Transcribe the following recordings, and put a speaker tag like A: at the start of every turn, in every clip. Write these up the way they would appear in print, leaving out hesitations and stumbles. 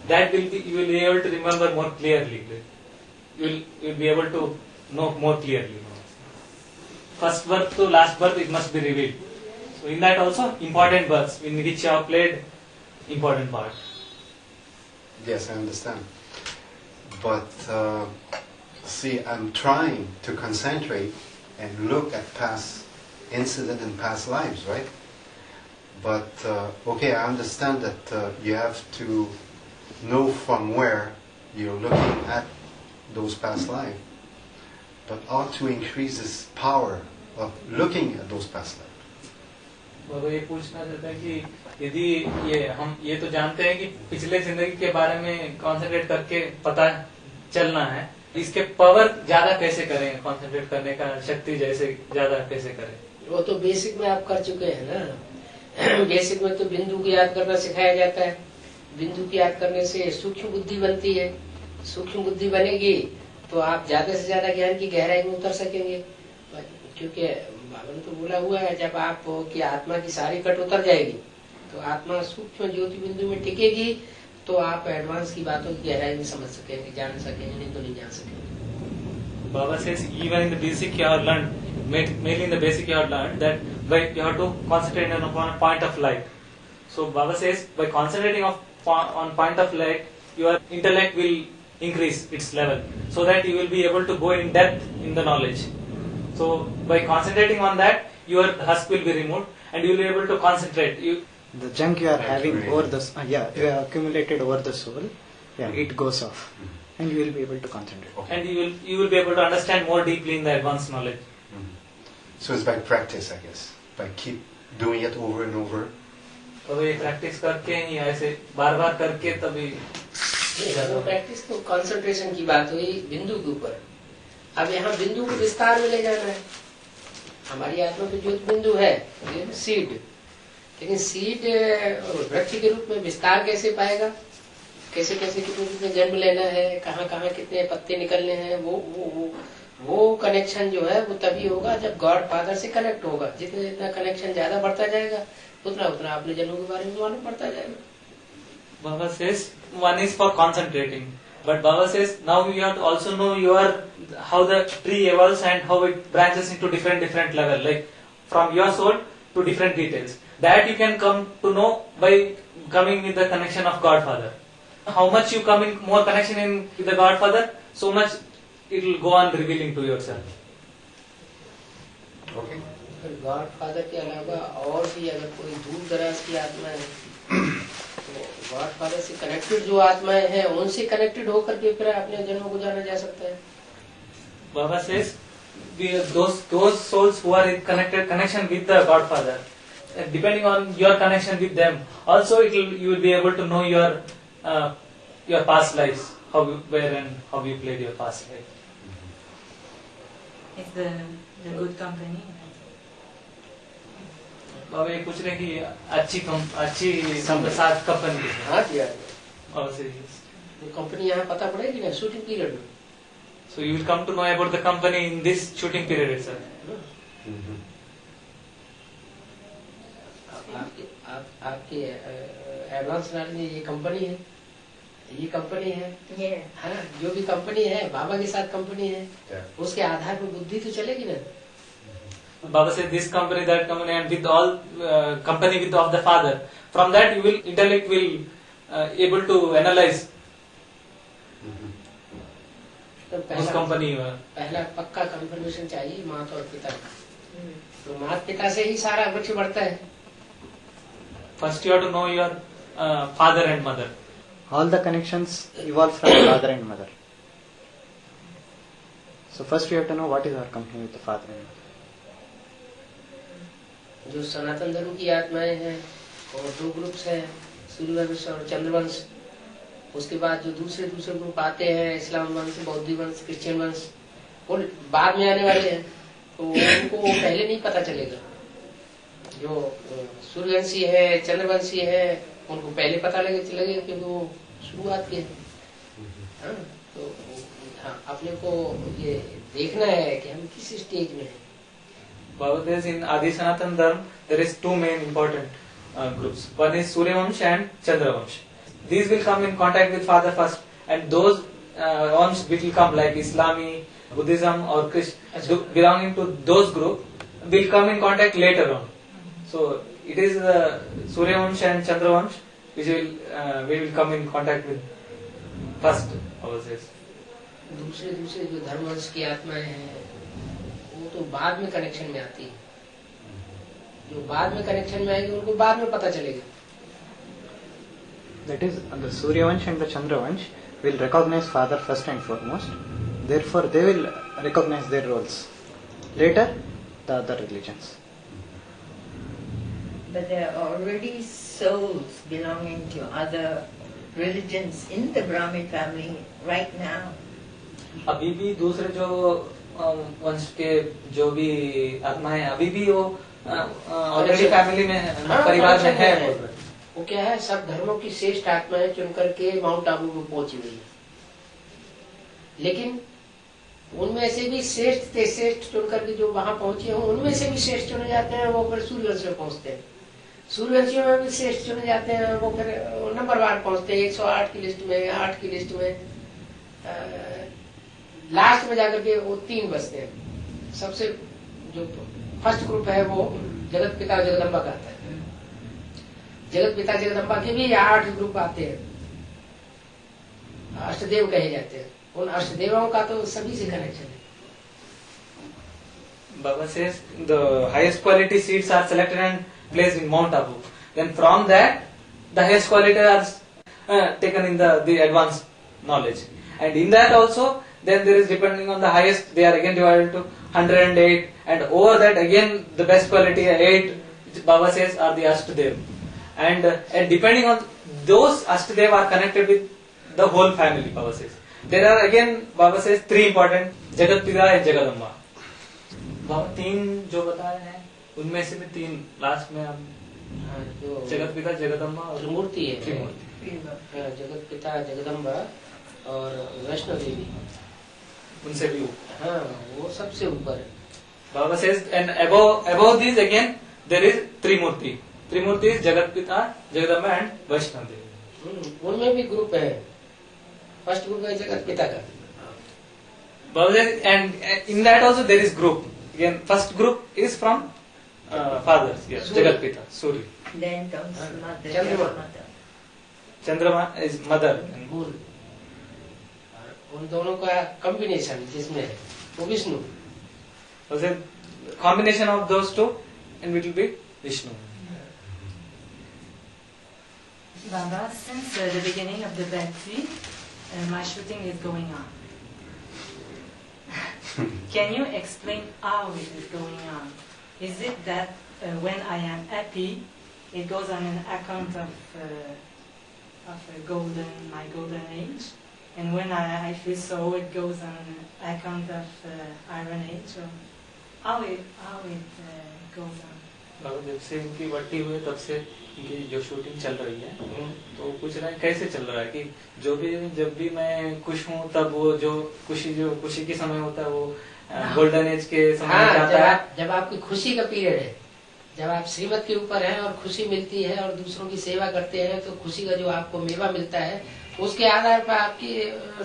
A: that will be, you will be able to remember more clearly. You will be able to know more clearly. First birth to last birth, it must be revealed. So in that also important births in which you have played important part.
B: Yes, I understand. But see, I'm trying to concentrate and look at past incident and past lives, right? But okay, I understand that you have to know from where you're looking at those past lives. But how to increase this power of looking at those past lives?
A: बाबा ये पूछना चाहता है कि यदि हम ये तो जानते हैं कि पिछले जिंदगी के बारे में कंसंट्रेट करके पता चलना है, इसके पावर ज्यादा कैसे करें, कंसंट्रेट करने का शक्ति जैसे ज्यादा कैसे करें?
C: वो तो बेसिक में आप कर चुके हैं ना। बेसिक में तो बिंदु को याद करना सिखाया जाता है। बिंदु की याद करने से सूक्ष्म बुद्धि बनती है। सूक्ष्म बुद्धि बनेगी तो आप ज्यादा से ज्यादा ज्ञान की गहराई में उतर सकेंगे। क्योंकि बाबा ने तो बोला हुआ है, जब आप की आत्मा की सारी कट उतर जाएगी तो आत्मा सूक्ष्म ज्योति बिंदु में टिकेगी, तो आप एडवांस की बातों की गहराई में समझ सकेंगे, जान सकेंगे, नहीं तो नहीं जान सकेंगे।
A: Baba says even in the basic you have learned, mainly in the basic you have learned that you have to concentrate on a point of light. So Baba says by concentrating on point of light, your intellect will increase its level, so that you will be able to go in depth in the knowledge. So by concentrating on that, your husk will be removed, and you will be able to concentrate.
D: The junk you are having over the you have accumulated over the soul, it goes off, and you will be able to concentrate.
A: Okay. And you will be able to understand more deeply in the advanced knowledge.
B: So it's by practice, I guess. By keep doing it over and over.
A: तो ये practice करके ही ऐसे बार-बार करके तभी
C: practice तो concentration की बात हुई बिंदु के ऊपर। अब यहाँ बिंदु को विस्तार में ले जाना है। हमारी आत्मा में ज्योति बिंदु है, सीड, लेकिन सीड वृक्ष के रूप में विस्तार कैसे पाएगा, कैसे कैसे कितने जन्म लेना है, कहाँ कहाँ कितने पत्ते निकलने हैं, वो कनेक्शन जो है वो तभी होगा जब गॉड फादर से कनेक्ट होगा। जितना जितना कनेक्शन ज्यादा बढ़ता जाएगा उतना उतना अपने जन्मों के बारे में मालूम पड़ता जाएगा।
A: Baba says one is for concentrating, but Baba says now you have to also know how the tree evolves and how it branches into different level, like from your soul to different details. That you can come to know by coming with the connection of Godfather. How much you come in more connection in with the Godfather, so much it will go on revealing to yourself.
B: Okay.
C: Godfather के अलावा और भी अगर कोई दूर दराज की आत्मा है तो गॉडफादर से कनेक्टेड जो आत्माएं हैं उनसे कनेक्टेड होकर के फिर अपने जन्मों को जाना जा सकता है।
A: Baba says those souls who are in connection with the Godfather, depending on your connection with them, also you will be able to know your past lives, where and how you played your past life.
E: It's the good company.
A: बाबा ये पूछ रहे कि अच्छी साथ company.
C: हाँ जी,
A: company
C: यहाँ पता पड़ेगी ना शूटिंग पीरियड में।
A: So you will come to know about the company in this shooting period itself.
C: आपके एडवांस नॉलेज में ये कंपनी है, ये कंपनी है, हाँ, जो भी कंपनी है बाबा के साथ कंपनी है, उसके आधार पर बुद्धि तो चलेगी ना।
A: Baba said this company, that company, and with all company with of the Father. From that, intellect will able to analyze उस कंपनी में।
C: पहला पक्का कंफर्मेशन चाहिए माता और पिता का, तो माता पिता से ही सारा वृक्ष बढ़ता है।
A: First you have to know your father and mother.
D: All the connections evolve from father and mother. So first we have to know what is our company with the father and mother.
C: जो सनातन धर्म की आत्माएं हैं और दो groups हैं, सूर्यवंश और चंद्रवंश। उसके बाद जो दूसरे ग्रुप आते हैं, इस्लाम वंश, बौद्ध वंश, क्रिश्चियन वंश, वो बाद में आने वाले हैं, तो उनको पहले नहीं पता चलेगा। जो सूर्यवंशी है, चंद्रवंशी है, उनको पहले पता चलेगा क्योंकि वो शुरुआत के हैं। तो हाँ, अपने को ये देखना है कि हम किस स्टेज में हैं।
A: Baba says in Adi Sanatan Dharma there is two main important groups. One is Surya Vansh and Chandra Vansh. these will come in contact with father first, and those ones which will come like Islami, Buddhism or Christian belonging to those group will come in contact later on. So it is Surya Vansh and Chandra Vansh which will come in contact with first ourselves.
C: दूसरे दूसरे जो धर्मवंश की आत्माएं हैं वो तो बाद में कनेक्शन में आती है, जो बाद में कनेक्शन में आएगी उनको बाद में पता चलेगा.
D: That is, the Surya Vansh and the Chandra Vansh will recognize father first and foremost. Therefore, they will recognize their roles. Later, the other religions.
E: But there are already souls belonging to other religions in the Brahmin family right now.
A: अभी भी दूसरे जो वंश के जो भी आत्माएं अभी भी वो ऑलरेडी फैमिली में है, परिवार में है.
C: वो क्या है, सब धर्मों की श्रेष्ठ आत्माएं चुन करके माउंट आबू में पहुंची हुई है, लेकिन उनमें से भी श्रेष्ठ चुन करके जो वहां पहुंचे हैं उनमें से भी श्रेष्ठ चुने जाते हैं, वो फिर सूर्यवंश में पहुंचते हैं. सूर्यवंशियों में भी श्रेष्ठ चुने जाते हैं, वो फिर नंबरवार पहुंचते हैं 108 की लिस्ट में, 8 की लिस्ट में. लास्ट में जाकर के वो 3 बचते हैं. सबसे जो फर्स्ट ग्रुप है वो जगत पिता जगदम्बा का आता है. जगत पिता जगदम्बा के भी 8 ग्रुप आते हैं, अष्टदेव कहे जाते हैं. उन अष्टदेवों का तो सभी से कनेक्शन है.
A: Baba says the highest quality seeds are selected and placed in Mount Abu. Then from that, the highest quality are taken in the advanced knowledge. And in that also, then there is depending on the highest, they are again divided to 108, and over that again the best quality 8, Baba says, are the Ashtadev. And depending on those Ashtadev are connected with the whole family, Baba says. There are again, Baba says, 3 important, Jagat Pita and Jagadamba. Baba 3 जो बताए हैं उनमें से भी 3 last में हम जगत पिता जगदम्बा और
C: त्रिमूर्ति है.
A: त्रिमूर्ति
C: जगत पिता जगदम्बा और वैष्णो देवी,
A: उनसे भी ऊपर.
C: हाँ, वो सबसे ऊपर है.
A: Baba says, and above these again there is Trimurti. Trimurti is Jagat Pita, Jagadamba and Vaishnav Devi.
C: उनमें भी ग्रुप है. फर्स्ट ग्रुप है जगत पिता का.
A: Baba says, and in that also there is group. Again, first group is from fathers. Yes, Jagat Pita, Surya.
E: Then comes mother.
C: Chandrama.
A: Chandrama is mother.
C: मूल. उन दोनों का कॉम्बिनेशन जिसमें है वो Vishnu.
A: Baba says, combination of those two and it will be Vishnu.
F: Baba, since the beginning of the Bhakti, my shooting is going on. Can you explain how it is going on? Is it that when I am happy, it goes on an account of my golden age, and when I feel so, it goes on an account of Iron Age? Or how it goes on?
A: जब से इनकी बट्टी हुई तब से इनकी जो shooting चल रही है, तो पूछ रहे हैं कैसे चल रहा है कि जब भी मैं खुश हूँ तब वो जो खुशी के समय होता है वो गोल्डन एज के समय जाता है.
C: जब आपकी खुशी का पीरियड है, जब आप श्रीमत के ऊपर हैं और खुशी मिलती है और दूसरों की सेवा करते हैं, तो खुशी का जो आपको मेवा मिलता है उसके आधार पर आपकी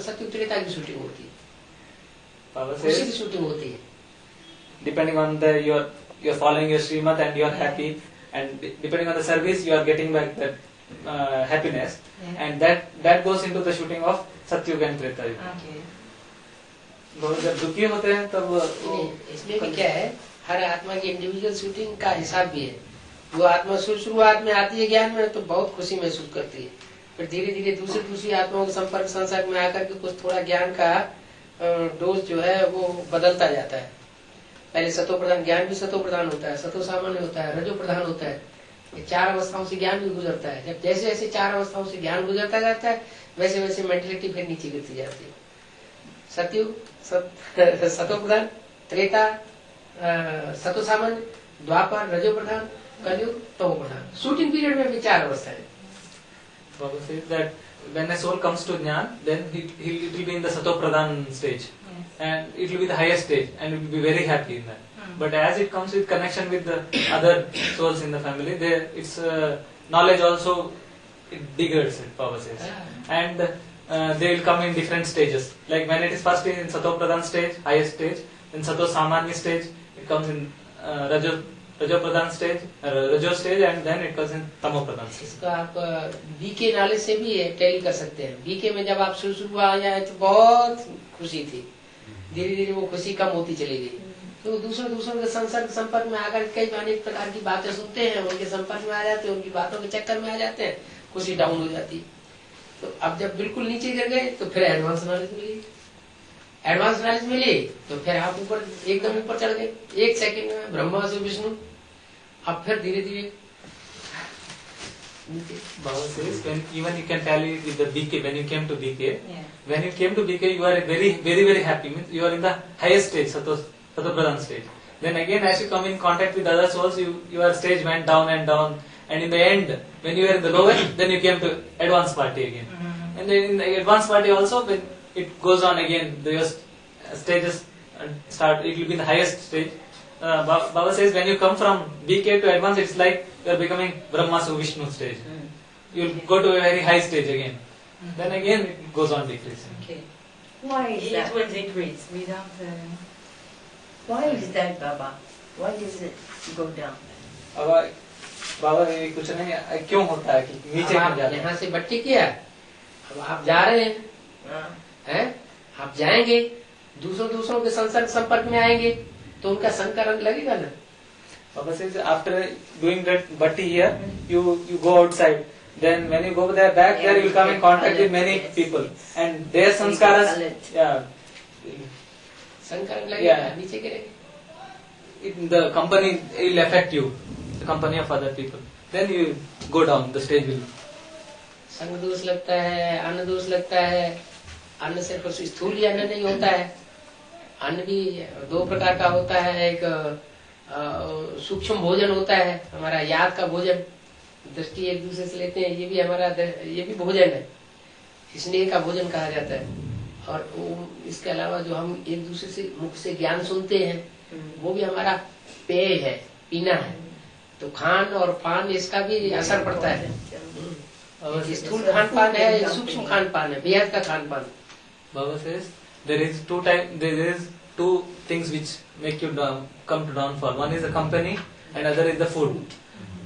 C: सत्युग त्रेता की शूटिंग होती है, खुशी की शूटिंग होती है.
A: Depending on you're following your Srimad and you're happy, and depending on the service you are getting back that happiness, and that goes into the shooting of Satyuga and Treta Yuga.
F: Okay.
A: जब दुखी होते हैं तब
C: इसमें भी क्या है, हर आत्मा की इंडिविजुअल शूटिंग का हिसाब भी है. वो आत्मा शुरुआत में आती है ज्ञान में तो बहुत खुशी महसूस करती है, फिर धीरे धीरे दूसरी आत्माओं के संपर्क संसर्ग में आकर के कुछ थोड़ा ज्ञान का डोज जो है वो बदलता जाता है. पहले सतो प्रधान ज्ञान भी सतो प्रधान होता है, सतो सामान्य होता है, रजो प्रधान होता है. ये 4 अवस्थाओं से ज्ञान भी गुजरता है. जब जैसे जैसे 4 अवस्थाओं से ज्ञान गुजरता जाता है वैसे वैसे मेंटलिटी फिर नीचे गिरती जाती है. सतयुग सतो प्रधान, त्रेता सतो सामान्य, द्वापर रजो प्रधान, कलयुग तमो प्रधान. शूटिंग पीरियड में भी 4 अवस्था है.
A: Baba says that when a soul comes to Jnana, then it will be in the Sato Pradhan stage. And it will be the highest stage, and it will be very happy in that. But as it comes with connection with the other souls in the family, its knowledge also diggers, Baba says, and they will come in different stages. Like when it is first in Sato Pradhan stage, highest stage, then Sato Samanya stage, it comes in Rajo Pradhan stage, Rajo stage, and then it comes in Tamo Pradhan stage.
C: इसका आप BK knowledge से भी tally कर सकते हैं। BK में जब आप शुरू आ जाए तो बहुत खुशी थी, धीरे धीरे वो खुशी कम होती चली गई। तो दूसरों के संपर्क में आकर कई अनेक प्रकार की बातें सुनते हैं, उनके संपर्क में आ जाते हैं, उनकी बातों के चक्कर में आ जाते हैं, खुशी डाउन हो जाती है। तो अब जब बिल्कुल नीचे गिर गए तो फिर एडवांस नॉलेज मिली, एडवांस नॉलेज मिली तो फिर आप ऊपर एकदम ऊपर चढ़ गए, एक सेकंड में ब्रह्मा से विष्णु। अब फिर धीरे धीरे
A: Baba says, when even you can tally with the BK, when you came to BK,
F: Yeah.
A: when you came to BK, you are very happy. Means you are in the highest stage, Sato Pradhan stage. Then again, as you come in contact with other souls, your stage went down, and in the end, when you were in the lowest, then you came to advanced party again.
F: Mm-hmm.
A: And then in the advanced party also, when it goes on again, the stages start. It will be the highest stage. Baba says, when you come from BK to advanced, it's like you are becoming Brahma to Vishnu stage. You will go to a very high stage again. Then again, it goes on decreasing.
F: Okay.
E: Why is
F: It
E: that?
F: will decrease without.
E: Why is that, Baba? Why does it go down?
A: अब बाबा ये कुछ नहीं, क्यों होता है कि नीचे
C: अब
A: क्यों
C: आप
A: जाते हैं?
C: यहाँ से बट्टी किया, अब आप जा रहे हैं, हैं? आप जाएंगे, दूसरों के संपर्क में आएंगे तो उनका संकरण लगेगा ना।
A: Baba says, after doing that bhatti here, you go outside. Then when you go there back, there you will come in contact with many people, and their sanskaras, yeah,
C: संकरण लगेगा,
A: Yeah.
C: नीचे गिरेंगे।
A: the company will affect you, the company of other people. Then you go down, the stage will.
C: संग दोष लगता है, अन्न दोष लगता है। अन्न सिर्फ स्थूल अन्न नहीं होता है, अन्न भी दो प्रकार का होता है। एक सूक्ष्म भोजन होता है, हमारा याद का भोजन, दृष्टि एक दूसरे से लेते हैं, ये भी भोजन है, स्नेह का भोजन कहा जाता है। और इसके अलावा जो हम एक दूसरे से मुख से ज्ञान सुनते हैं, वो भी हमारा पेय है, पीना है। तो खान और पान इसका भी असर पड़ता है। स्थूल खान पान है, सूक्ष्म खान पान है, बेहद का खान पान।
A: Baba says, there is two things which make you come to downfall. One is the company, and other is the food.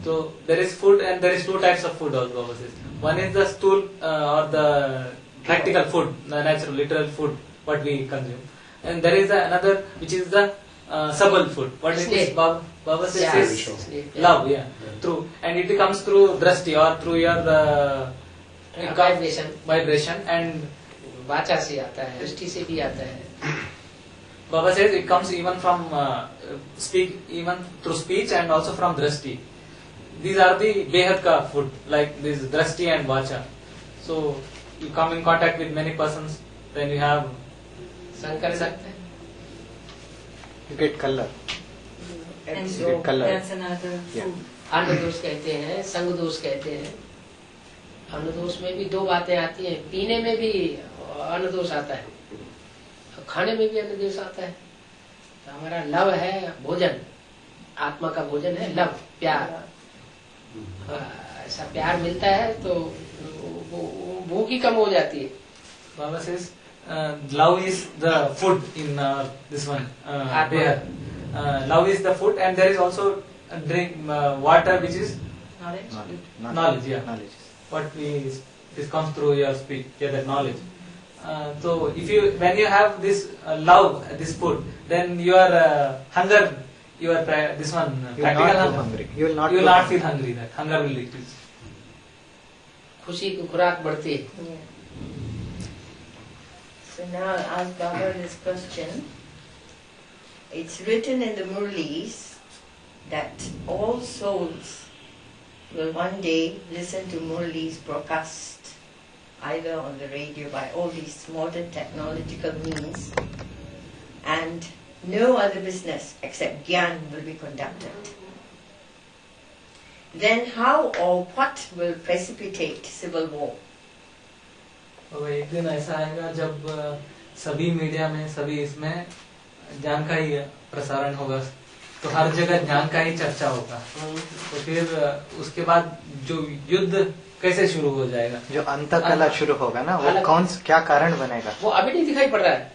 A: So there is food, and there is two types of food also. Baba says, one is the stool or the practical food, the natural, literal food, what we consume, and there is another which is the subtle food. What it is? Baba says is love, yeah, through, and it comes through drashti or through your vibration, and
C: वाचा से आता है, दृष्टि से भी आता है।
A: Baba says it comes even from even through speech and also from drashti. These are the behad ka food, like this drashti and vacha. So you come in contact with many persons, then you have
C: संकर सकते हैं।
D: You get color.
F: And
D: You get color.
F: that's another
D: Yeah.
F: food.
C: अन्न दोष कहते हैं, संग दोष कहते हैं। अन्न दोष में भी दो बातें आती हैं, पीने में भी अन्न दोष आता है, खाने में भी अन्न दोष आता है। तो हमारा लव है भोजन, आत्मा का भोजन है लव, प्यार। ऐसा प्यार मिलता है तो भूख ही कम हो जाती है।
A: Baba says love is the food in this one behad. Love is the food, and there is also a drink water which is
F: Knowledge.
A: knowledge. Yeah,
D: Knowledge.
A: what this comes through your speech, yeah, that knowledge. So when you have this love, this food, then your hunger, this one
D: You will
A: practical
D: not go
A: hunger,
D: hungry. You will not
A: you will
D: go
A: not
D: hungry.
A: feel hungry. That hunger will decrease.
C: खुशी की खुराक बढ़ती है।
E: Yeah. So now I'll ask Baba this question. It's written in the Murlis that all souls will one day listen to Murlis broadcast either on the radio by all these modern technological means, and no other business except Gyan will be conducted. Then how or what will precipitate civil war?
A: तो एक दिन ऐसा आएगा जब सभी media में, सभी इसमें ज्ञान का ही प्रसारण होगा, तो हर जगह ज्ञान का ही चर्चा होगा। तो फिर उसके बाद जो युद्ध कैसे शुरू हो जाएगा?
D: जो अंतकला शुरू होगा ना, वो
C: अलग-
D: कौन क्या कारण बनेगा?
C: वो अभी नहीं दिखाई पड़ रहा है,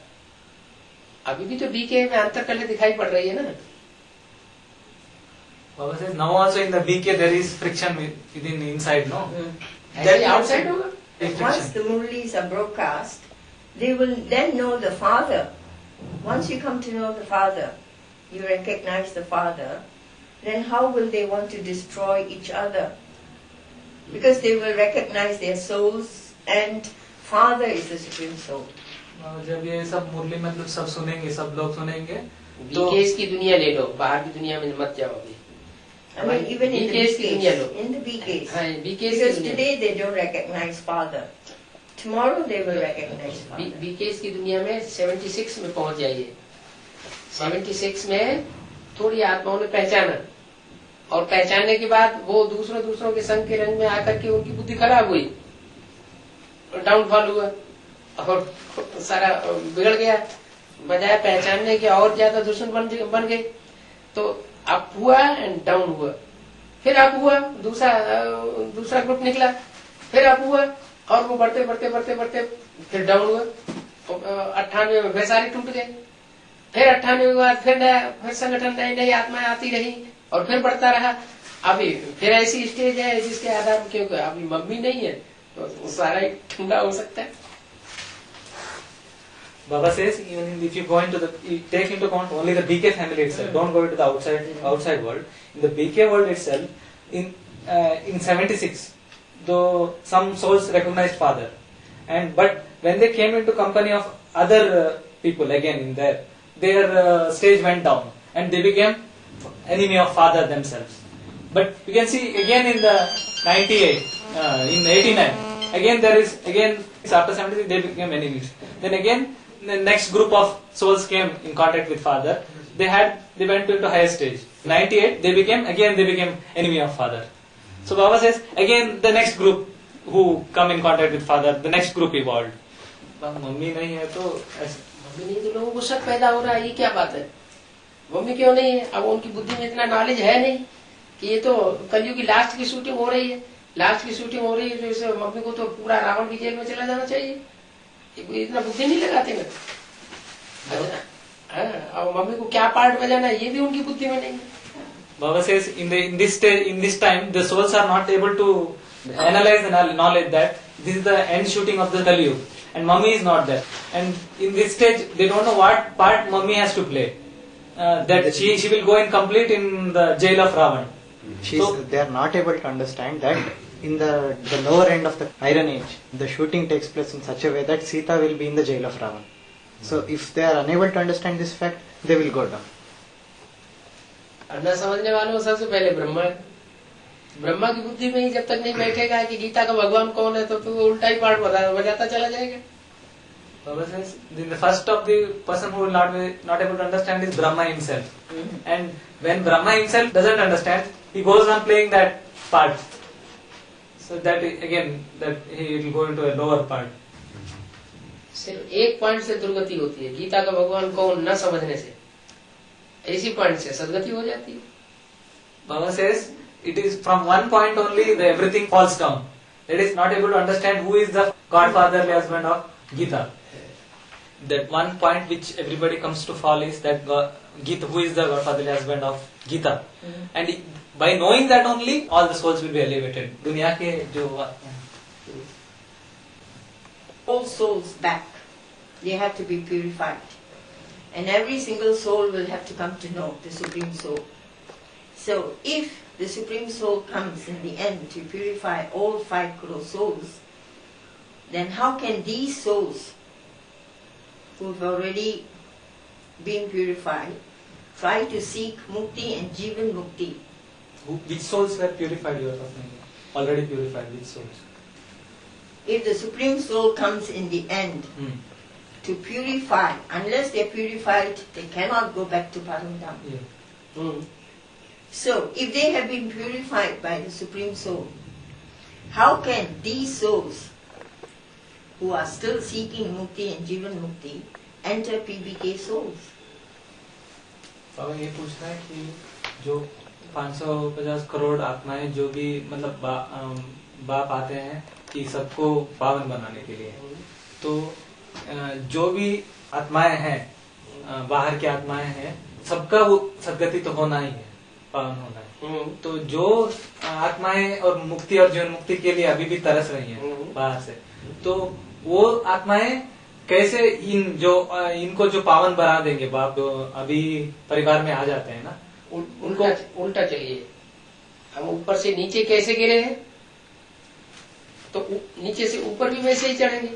C: अभी भी तो बीके में अंतरकला दिखाई पड़ रही है ना।
A: Baba says now also in the BK there is friction within inside, no?
C: ऐसे आउटसाइड होगा।
A: Friction.
E: Once the Murlis are broadcast, they will then know the Father. Once you come to know the Father, you recognize the Father, then how will they want to destroy each other? Because they will recognize their souls and Father is the Supreme Soul.
A: जब ये सब मुरली मतलब सब सुनेंगे, सब लोग सुनेंगे तो
C: बीकेस की दुनिया ले लो, बाहर की दुनिया में मत जाओ अभी।
E: I mean, even in the
C: BKs की दुनिया लो।
E: BKs, in the BKs.
C: हाँ, बीकेस की
E: Because
C: दुनिया।
E: today they don't recognize Father. Tomorrow they will recognize Father.
C: बीकेस की दुनिया में 76 में पहुंच जाइए। 76 में थोड़ी आत्माओं ने पहचाना, और पहचानने के बाद वो दूसरों के संग के रंग में आकर के उनकी बुद्धि खराब हुई, डाउनफॉल हुआ और सारा बिगड़ गया। बजाय पहचानने के और ज्यादा दुश्मन बन गए। तो अप हुआ एंड डाउन हुआ, फिर अप हुआ, दूसरा ग्रुप निकला, फिर अप हुआ, और वो बढ़ते फिर डाउन हुआ। 98 में फिर सारे टूट गए, फिर 98 के बाद फिर संगठन नई आत्माएं आती रही और फिर बढ़ता रहा। अभी फिर ऐसी स्टेज है जिसके आधार पर, क्योंकि अभी मम्मी नहीं है तो सारा ही ठंडा हो सकता है।
A: Baba says even if you go into the, you take into account only the BK family itself, don't go into the outside world. In the BK world itself, in 76, though some souls recognized Father, but when they came into company of other people again in there, their stage went down and they became enemy of Father themselves. But you can see again in the 98, in 89, again there is after 76 they became enemies. Then again the next group of souls came in contact with Father. They went into higher stage. 98 they became enemy of Father. So Baba says again the next group who come in contact with Father, the next group evolved. Mummy नहीं है तो ऐसे
C: mummy नहीं तो लोगों को शक पैदा हो रहा है, ये क्या बात है, मम्मी क्यों नहीं है? अब उनकी बुद्धि में इतना नॉलेज है नहीं कि ये तो कलयुग की लास्ट की शूटिंग हो रही है, तो इसे मम्मी को तो पूरा रावण की जेल में चला जाना चाहिए। इतना बुद्धि नहीं लगाते ना। और मम्मी को क्या पार्ट बजाना है ये भी उनकी बुद्धि में नहीं है।
A: Baba says in this time the souls are not able to analyze the knowledge that this is the end shooting of the Kali Yuga and mummy is not there, and in this stage they don't know what part mummy has to play, that she will go in complete in the jail of Ravan.
D: They are not able to understand that in the lower end of the Iron Age, the shooting takes place in such a way that Sita will be in the jail of Ravan. So if they are unable to understand this fact, they will go down.
C: न समझने वालों सबसे पहले ब्रह्मा की बुद्धि में ही जब तक नहीं बैठेगा कि गीता का भगवान कौन है, तो वो उल्टा ही पाठ बजाता चला जाएगा।
A: Baba says the first of the person who will not able to understand is Brahma himself, and when Brahma himself doesn't understand, he goes on playing that part. So that again that he will go into a lower part.
C: सिर्फ एक point से दुर्गति होती है, गीता का भगवान कौन न समझने से। इसी पॉइंट से सदगति हो जाती है।
A: Baba says it is from one point only that everything falls down. It is not able to understand who is the godfatherly husband of Gita. That one point which everybody comes to fall is that Gita, who is the godfatherly husband of Gita. And by knowing that only, all the souls will be elevated. दुनिया के जो
E: All souls back, they have to be purified. And every single soul will have to come to know the Supreme Soul. So if the Supreme Soul comes in the end to purify all 5 crore souls, then how can these souls who have already been purified try to seek mukti and jivan mukti?
A: which souls were purified you are talking about? Already purified, which souls?
E: If the Supreme Soul comes in the end to purify, unless they are purified, they cannot go back to Paramdam.
A: Yeah.
E: So, if they have been purified by the Supreme Soul, how can these souls who are still seeking mukti and jivan mukti enter PBK souls?
A: बाबा ये पूछ रहा है कि जो 550 करोड़ आत्माएं जो भी मतलब बाप आते हैं कि सबको पावन बनाने के लिए, तो जो भी आत्माएं हैं, बाहर की आत्माएं हैं, सबका वो सदगति तो होना ही है, पावन होना है। तो जो आत्माएं और मुक्ति और जीवन मुक्ति के लिए अभी भी तरस रही हैं बाहर से, तो वो आत्माएं कैसे इनको जो पावन बना देंगे बाप, जो अभी परिवार में आ जाते हैं ना,
C: उल्टा चलिए, हम ऊपर से नीचे कैसे गिरे हैं, तो नीचे से ऊपर भी वैसे ही चढ़ेंगे।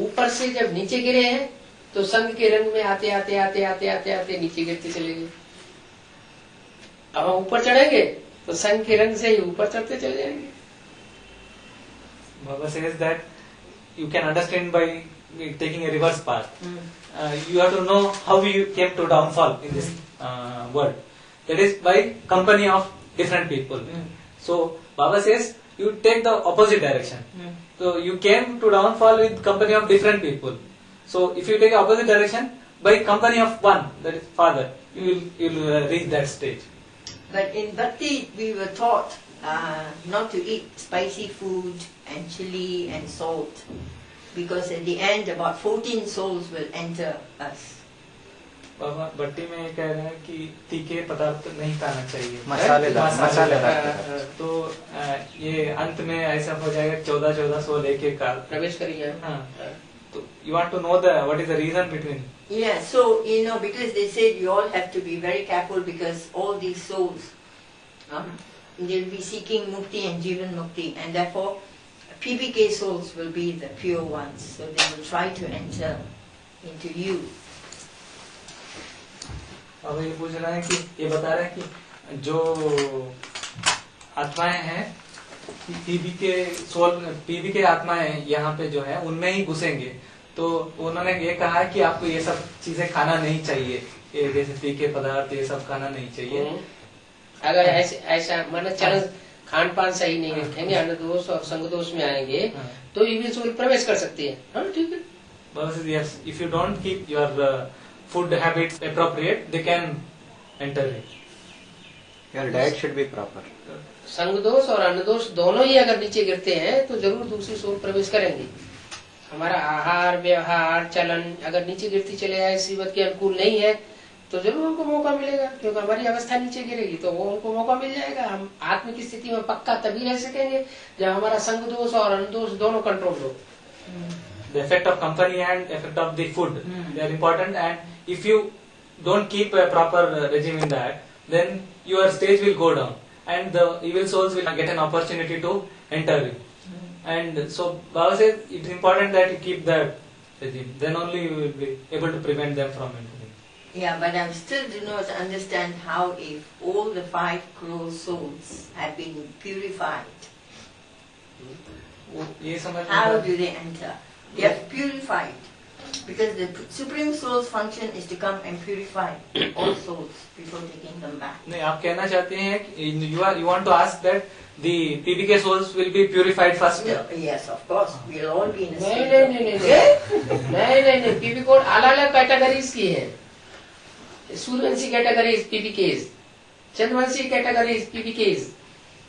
C: ऊपर से जब नीचे गिरे हैं तो संघ के रंग में आते आते आते आते आते आते नीचे गिरते चले गए। अब हम ऊपर चढ़ेंगे तो संघ के रंग से ही ऊपर चढ़ते चले जाएंगे।
A: Baba says that you can understand by taking a reverse path. You have to know how you came to downfall in this world. That is by company of different people. So Baba says you take the opposite direction. So you came to downfall with company of different people. So if you take opposite direction by company of one, that is Father, you will reach that stage.
E: But in Bhakti, we were taught not to eat spicy food and chili and salt, because at the end about 14 souls will enter us.
A: बाबा भट्टी में ये कह रहे हैं कि तीखे पदार्थ नहीं खाना चाहिए,
D: मसालेदार।
A: तो ये अंत में ऐसा हो जाएगा 14 सौ लेके काल
C: प्रवेश करिए।
A: तो you want to know what is the reason between?
E: Yeah, so because they said you all have to be very careful, because all these souls they'll be seeking mukti and jivan mukti, and therefore PBK souls will be the pure ones, so they will try to enter into you.
A: अब ये पूछ रहा है कि ये बता रहा है कि जो आत्माएं हैं पीबी के आत्माएं यहाँ पे जो है उनमें ही घुसेंगे, तो उन्होंने ये कहा है कि आपको ये सब चीजें खाना नहीं चाहिए, ये जैसे तीखे पदार्थ ये सब खाना नहीं चाहिए।
C: अगर ऐसा मतलब चलन खान पान सही नहीं रखेंगे, अन्न दोष और संग दोष में आएंगे तो ये सोल प्रवेश कर सकती है। ठीक है,
A: Baba says yes, if you don't keep your food habits appropriate, they can enter it.
D: Your diet should be proper.
C: संग दोष और अन्न दोष दोनों ही अगर नीचे गिरते हैं तो जरूर दूसरी सोल प्रवेश करेंगे। हमारा आहार व्यवहार चलन अगर नीचे गिरती चले जाए, सीवत के अनुकूल नहीं है, तो जरूर उनको मौका मिलेगा, क्योंकि हमारी अवस्था नीचे गिरेगी तो वो उनको मौका मिल जाएगा। हम आत्म की स्थिति में पक्का तभी रह सकेंगे जब हमारा संग दोष और अन्न दोष दोनों कंट्रोल हो।
A: The effect of company and effect of the food, they are important, and if you don't keep a proper regime in that, then your stage will go down and the evil souls will get an opportunity to enter it. And so Baba says it's important that you keep that regime, then only you will be able to prevent them from entering.
E: Yeah, but I still do not understand how, if all the 5 crore souls have been purified,
A: ये समझ
E: how do they enter? They are purified, because the Supreme Soul's function is to come and purify all souls before taking them back.
A: नहीं, आप कहना चाहते हैं कि you want to ask that the PBK souls will be purified first?
E: No, yes, of course. We'll all be in a state
C: नहीं PB code अलग अलग categories की है। सूर्यवंशी कैटेगरीज पीबीकेज, चंद्रवंशी कैटेगरीज पीबीकेज,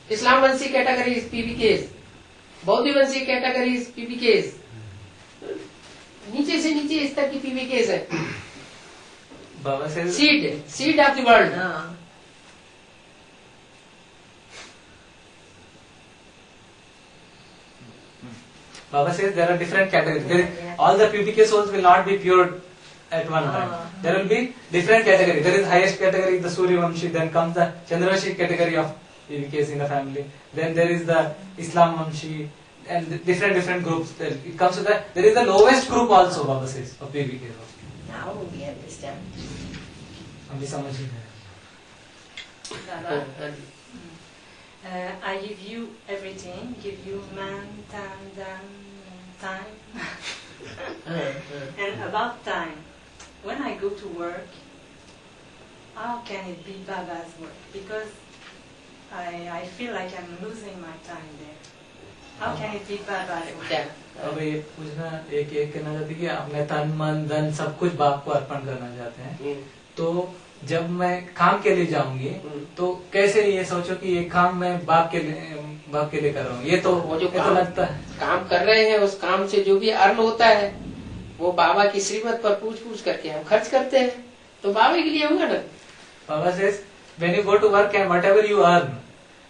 C: इस्लामवंशी कैटेगरीज पीबीकेज, बौद्धवंशी कैटेगरीज पीबीकेज, नीचे से नीचे स्तर की पीबीकेज है।
A: Baba says
C: seed of the world.
A: Baba says there are different categories. All the PBK souls will not be pure at one time. There will be different categories. There is highest category, the Suryavamshi, then comes the Chandravanshi category of PBKs in the family. Then there is the Islam Vamshi, and different groups. It comes to there is the lowest group also, Baba says, of PBKs.
E: Now we understand.
A: हम भी समझ ही गए।
F: Dada, I give you everything, give you man, time. And about time, when I go to work, how can it be Baba's work? Because I feel like I'm losing my time there. How can it be Baba's work?
A: अब ये पूछना एक कहना चाहती कि अपने तन मन धन सब कुछ बाप को अर्पण करना चाहते हैं, तो जब मैं काम के लिए जाऊंगी तो कैसे ये सोचो कि ये काम मैं बाप के लिए कर रहा हूँ, ये तो
C: वो जो
A: ये तो
C: काम
A: लगता है।
C: काम कर रहे हैं उस काम से जो भी अर्न होता है वो बाबा की श्रीमत पर पूछ करके हम खर्च करते हैं, तो बाबा के लिए होगा ना।
A: Baba says, when you go to work and whatever you earn,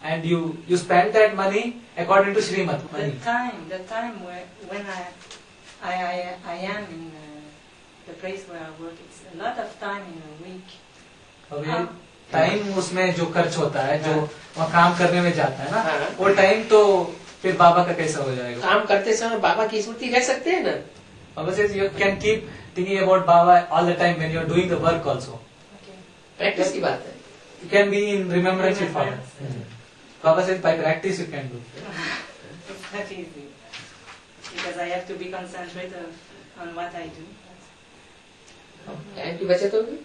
A: and you spend that money according to Srimad.
F: The time when I am in the place where I work, it's a lot of time in a week.
A: अभी time उसमें जो खर्च होता है, जो वहाँ काम करने में जाता है ना,
C: हाँ।
A: वो टाइम तो फिर बाबा का कैसा हो जाएगा?
C: काम करते समय बाबा की स्मृति रह सकते हैं ना।
A: Baba says you can keep thinking about Baba all the time when you are doing the work also.
F: Okay.
C: Practice की बात है।
A: You can be in remembrance with Baba. Baba says by practice you can do.
F: It's not easy because I have to be concentrated on what I do.
C: Time की बचत होगी।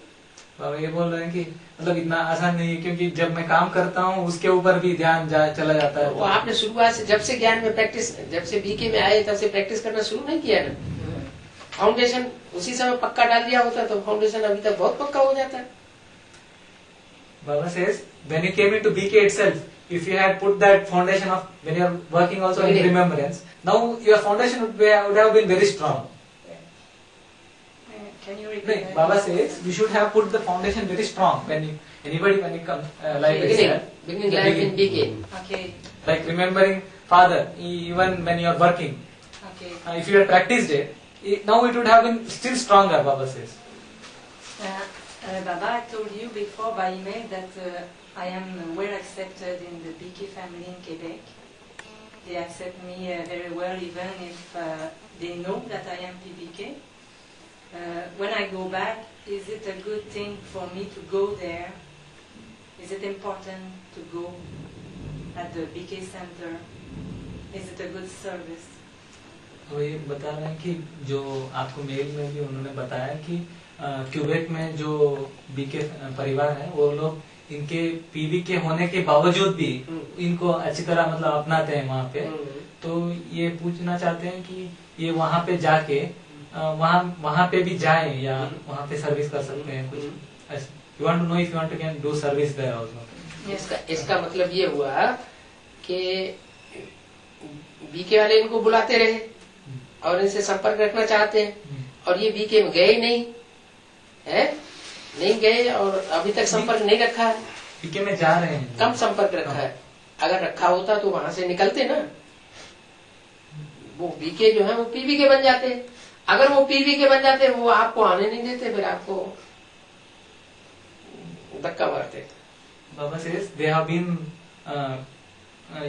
A: बाबा ये बोल रहे हैं कि मतलब इतना आसान नहीं है, क्योंकि जब मैं काम करता हूँ उसके ऊपर भी ध्यान चला जाता है।
C: वो आपने शुरुआत से जब से ज्ञान में प्रैक्टिस, जब से बीके में आए तब से प्रैक्टिस करना शुरू नहीं किया ना। फाउंडेशन उसी समय पक्का डाल दिया होता तो फाउंडेशन अभी तक बहुत पक्का हो जाता है।
A: Baba says when you came into BK itself, if you had put that foundation of when you are working also in remembrance, now your foundation would have been very strong.
F: Can you repeat
A: No,
F: that?
A: Baba says you should have put the foundation very strong when you come like
C: beginning life in BK.
F: Okay.
A: like remembering father even when you are working.
F: Okay.
A: If you had practiced it, now it would have been still stronger. Baba says.
F: Baba, I told you before by email that I am well accepted in the BK family in Quebec. They accept me very well, even if they know that I am PBK. When I go back, is it a good thing for me to go there? Is it important to go at the BK center? Is it a good service?
A: तो ये बता रहे हैं कि जो आपको mail में भी उन्होंने बताया कि क्यूबेक में जो बीके परिवार है वो लोग इनके पीवी के होने के बावजूद भी इनको अच्छी तरह मतलब अपनाते हैं वहाँ पे। तो ये पूछना चाहते हैं कि ये वहाँ पे जाके वहाँ पे भी जाएं या वहाँ पे सर्विस कर सकते हैं कुछ। You want to know if you want to can do service there also.
C: इसका मतलब ये हुआ कि बीके वाले इनको बुलाते रहे और इनसे संपर्क रखना चाहते हैं और ये बीके में गए नहीं है, नहीं गए और अभी तक संपर्क नहीं रखा है।
A: बीके में जा रहे हैं,
C: कम संपर्क रखा है। अगर रखा होता तो वहां से निकलते ना, वो बीके जो है वो पीवी के बन जाते। अगर वो पीवी के बन जाते वो आपको आने नहीं देते, फिर आपको धक्का मारते।
A: Baba says they have been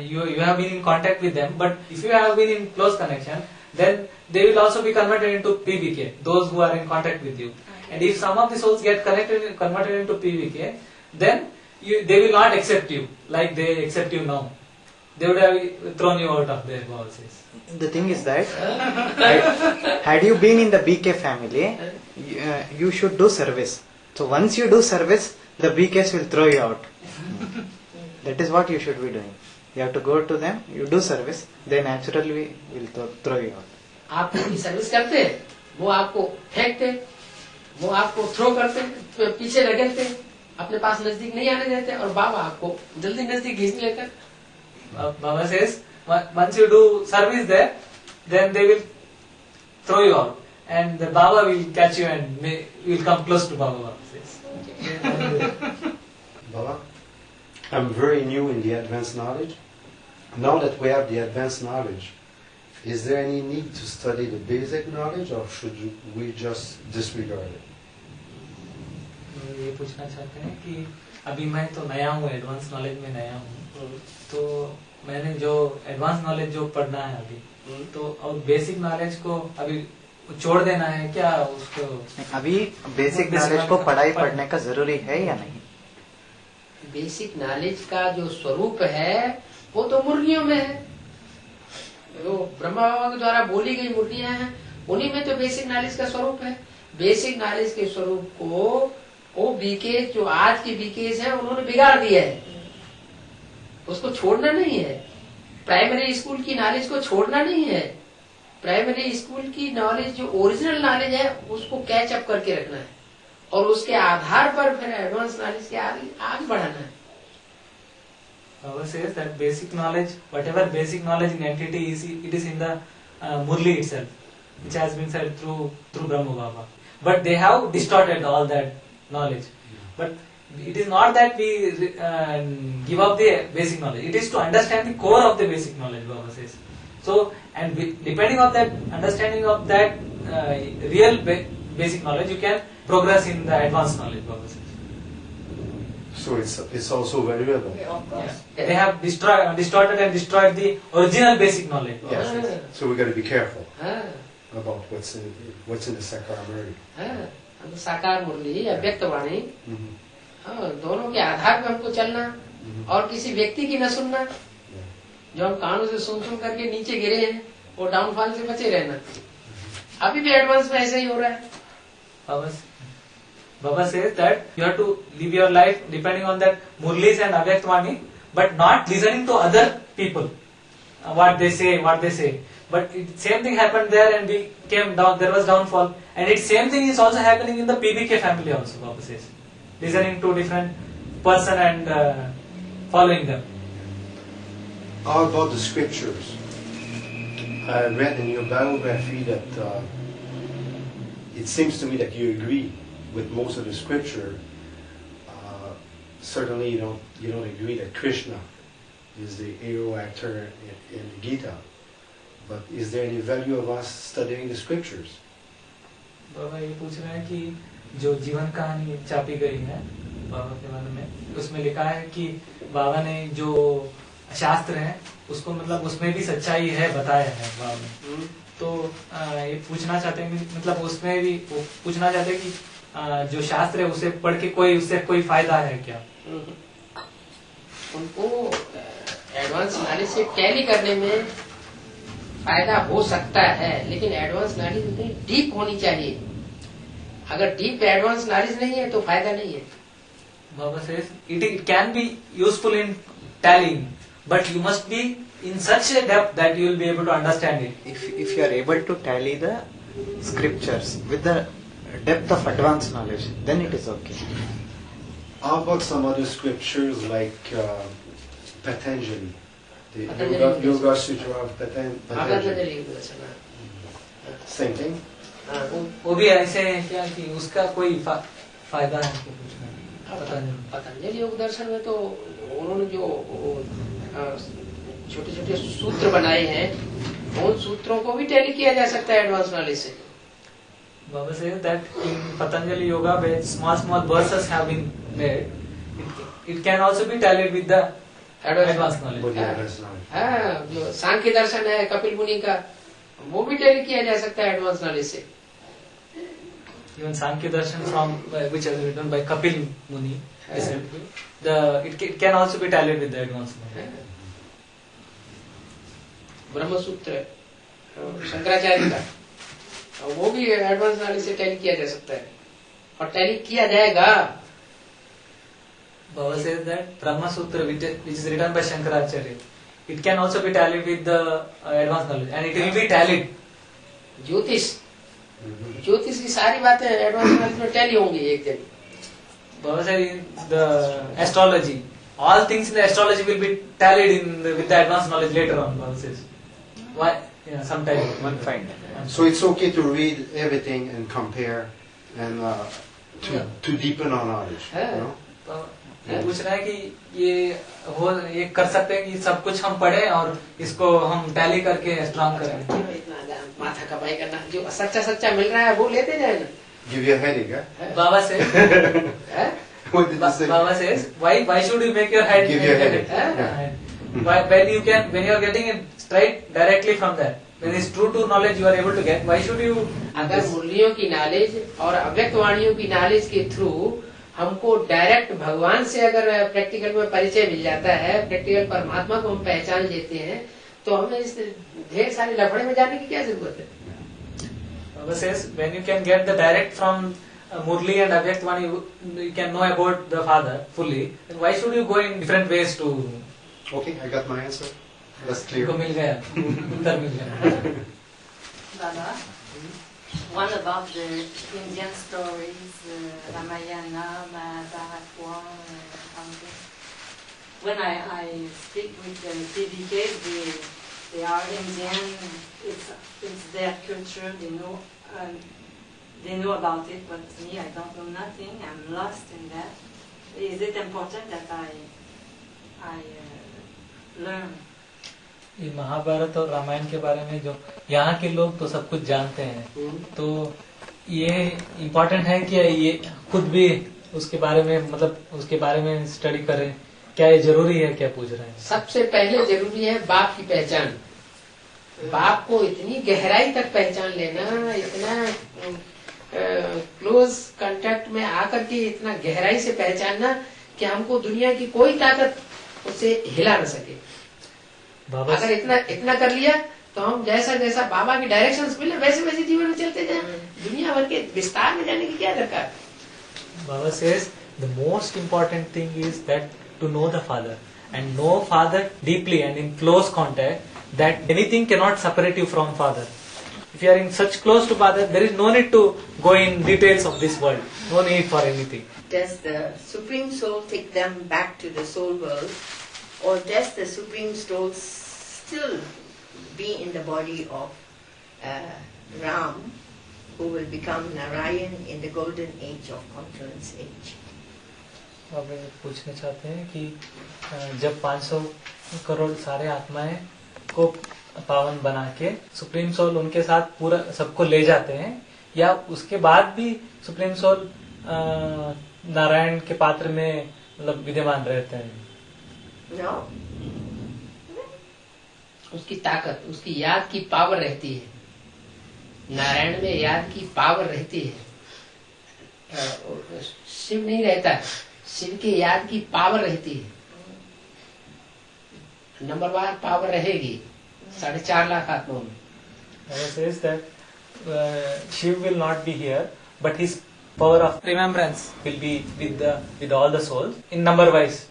A: you have been in contact with them, but if you have been in close connection, then they will also be converted into PVK, those who are in contact with you. Okay. And if some of the souls get converted into PVK, then they will not accept you like they accept you now. They would have thrown you out of their houses.
D: The thing is that had you been in the BK family, you should do service. So once you do service, the BKs will throw you out. That is what you should be doing. You have to go to them, you do service, they naturally will throw you out.
C: आप उनकी service करते, वो आपको फेंकते, वो आपको throw करते, पीछे रगड़ते, अपने पास नजदीक नहीं आने देते और बाबा आपको जल्दी नजदीक खींच लेकर।
A: Baba says once you do service there, then they will throw you out, and the Baba will catch you and will come close to Baba. Baba says.
B: Baba, I'm very new in the advanced knowledge. Now that we have the advanced knowledge, is there any need to study the basic knowledge, or should we just disregard it?
A: ये पूछना चाहते हैं कि अभी मैं तो नया हूँ, एडवांस नॉलेज में नया हूँ, तो मैंने जो एडवांस नॉलेज जो पढ़ना है अभी, तो और बेसिक नॉलेज को अभी छोड़ देना है क्या उसको?
D: अभी बेसिक नॉलेज को पढ़ाई पढ़ने का जरूरी है या नहीं?
C: बेसिक नॉलेज का जो स्वरूप है वो तो मुर्गियों में है, जो ब्रह्मा बाबा के द्वारा बोली गई मुर्गियां हैं उन्हीं में तो बेसिक नॉलेज का स्वरूप है। बेसिक नॉलेज के स्वरूप को वो बीके जो आज के बीकेस हैं उन्होंने बिगाड़ दिया है, उसको छोड़ना नहीं है। प्राइमरी स्कूल की नॉलेज को छोड़ना नहीं है, प्राइमरी स्कूल की नॉलेज जो ओरिजिनल नॉलेज है उसको कैच अप करके रखना है, और उसके आधार पर फिर एडवांस नॉलेज के आगे बढ़ाना है।
A: Baba says that basic knowledge, whatever basic knowledge in entity is, it is in the Murli itself, which has been said through Brahma Baba. But they have distorted all that knowledge. But it is not that we give up the basic knowledge. It is to understand the core of the basic knowledge, Baba says. So, and depending on that understanding of that real basic knowledge, you can progress in the advanced knowledge, Baba says.
B: So it's also valuable.
E: Yeah, of course.
A: They have distorted and destroyed the original basic knowledge.
B: Yes. So we got to be careful
C: हाँ,
B: about what's in the Sakara Murli.
C: हाँ, हम साकार मुरली अव्यक्त वाणी,
B: Mhm.
C: हाँ, दोनों के आधार पर हमको चलना और किसी व्यक्ति की न सुनना। जो हम कानों से सुन करके नीचे गिरे हैं, वो डाउनफॉल से बचे रहना। अभी भी एडवांस में ऐसा ही हो रहा है।
A: Baba says that you have to live your life depending on that Murlis and Avyaktvani, but not listening to other people, what they say. But same thing happened there, and we came down. There was downfall, and it same thing is also happening in the PBK family also. Baba says, listening to different person and following them.
B: How about the scriptures? I read in your biography that it seems to me that you agree with most of the scripture. Certainly, you don't agree that Krishna is the hero actor in the Gita. But is there any value of us studying the scriptures?
A: बाबा ये पूछ रहे हैं कि जो जीवन कहानी छापी गई है बाबा के बारे में, उसमें लिखा है कि बाबा ने जो शास्त्र है उसको मतलब उसमें भी सच्चाई है बताया है बाबा ने। तो ये पूछना चाहते हैं, मतलब उसमें भी वो पूछना चाहते हैं कि जो शास्त्र है उसे पढ़ के उससे कोई फायदा है क्या?
C: उनको एडवांस नॉलेज से टैली करने में फायदा हो सकता है, लेकिन एडवांस नॉलेज डीप होनी चाहिए। अगर डीप एडवांस नॉलेज नहीं है तो फायदा नहीं है।
A: Baba says it can be useful in tallying, but you must be in such a depth that you will be able to understand it.
D: If you are able to tally the scriptures with the depth of advanced knowledge, then it is okay.
B: How about some other scriptures like Patanjali, the
C: Patanjali
B: Yoga Sutra of Patanjali? Same thing?
A: वो भी ऐसे है क्या कि उसका कोई फायदा है क्या कुछ नहीं?
C: पतंजलि योग दर्शन में तो उन्होंने जो छोटे छोटे सूत्र बनाए हैं, उन सूत्रों को भी टैली किया जा सकता है एडवांस नॉलेज से।
A: Baba says that in Patanjali Yoga, where small verses have been made, it can also be tallied with the advanced knowledge.
B: With the advanced knowledge.
C: हाँ, जो सांख्य दर्शन है कपिल मुनि का, वो भी टैली किया जा सकता है एडवांस नॉलेज से।
A: Even Sankhya Darshan which has been written by Kapil Muni, it can also be tallied with the advanced knowledge.
C: ब्रह्म सूत्र शंकराचार्य का, वो भी एडवांस नॉलेज से टैली किया जा सकता है और टैली किया जाएगा।
A: Baba says that Brahma Sutra, which is written by Shankaracharya, it can also be tallied with the advanced knowledge, and it will be tallied.
C: ज्योतिष की सारी बातें एडवांस नॉलेज में टैली होंगी एक दिन।
A: Baba said the astrology, all things in the astrology will be tallied with the advanced knowledge later on. Baba says, why? Yeah, sometime
D: One find.
B: So it's okay to read everything and compare and to deepen our knowledge. You know?
A: वो पूछ रहा है कि ये कर सकते हैं कि सब कुछ हम पढ़े और इसको हम टैली करके स्ट्रॉन्ग करें।
C: इतना माथा कमाई करना, जो सच्चा मिल रहा है वो लेते जाए ना।
B: Give you a headache, huh?
A: Baba says,
B: What did you say?
A: Baba says, why should you make your head?
B: Give you a headache.
A: When you are getting it straight directly from that, when it's true to knowledge you are able to get, why should you?
C: अगर मुरलियों की knowledge और अव्यक्त वाणियों की knowledge के through हमको direct भगवान से अगर प्रैक्टिकल में परिचय मिल जाता है, प्रैक्टिकल परमात्मा को हम पहचान लेते हैं, तो हमें इस ढेर सारे लफड़े में जाने की क्या जरूरत है?
A: Baba says, when you can get the direct from Murli and Avyaktvani, you can know about the Father fully. Then why should you go in different ways to?
B: Okay, I got my answer. That's clear.
A: को मिल गया, उत्तर मिल गया।
F: Baba, one about the Indian stories, Ramayana, Mahabharata, something. When I speak with the PBKs, they are Indian. It's their culture. They know about it, but me, I don't know nothing. I'm lost in that. Is it important that I learn?
A: ये महाभारत और रामायण के बारे में जो यहाँ के लोग तो सब कुछ जानते हैं, तो ये इम्पोर्टेंट है कि ये खुद भी उसके बारे में उसके बारे में स्टडी करें, क्या ये जरूरी है, क्या पूछ रहे हैं?
C: सबसे पहले जरूरी है बाप की पहचान। बाप को इतनी गहराई तक पहचान लेना, इतना क्लोज कांटेक्ट में आकर के इतना गहराई से पहचानना कि हमको दुनिया की कोई ताकत उसे हिला न सके। अगर इतना कर लिया तो हम जैसा जैसा बाबा की डायरेक्शंस मिले वैसे वैसे जीवन में चलते जाएं। दुनिया भर के विस्तार में जाने की क्या दरकार?
A: Baba says the most important thing is that to know the Father and know Father deeply and in close contact, that anything cannot separate you from Father. If you are in such close to Father, there is no need to go in details of this world. No need for anything.
E: Does the Supreme Soul take them back to the soul world, or does the Supreme Soul still be in the body of Ram, who will become Narayan in the golden age of confluence age?
A: अब पूछना चाहते हैं कि जब 500 करोड़ सारे आत्माएं को पावन बना के सुप्रीम सोल उनके साथ पूरा सबको ले जाते हैं, या उसके बाद भी सुप्रीम सोल नारायण के पात्र में विद्यमान रहते हैं?
E: No.
C: उसकी ताकत, उसकी याद की पावर रहती है। नारायण में याद की पावर रहती है। शिव नहीं रहता, शिव की याद की पावर रहती है। नंबरवार पावर रहेगी 4.5 लाख आत्माओं में।
A: says that Shiv will not be here, but his power of remembrance will be with all the souls in number wise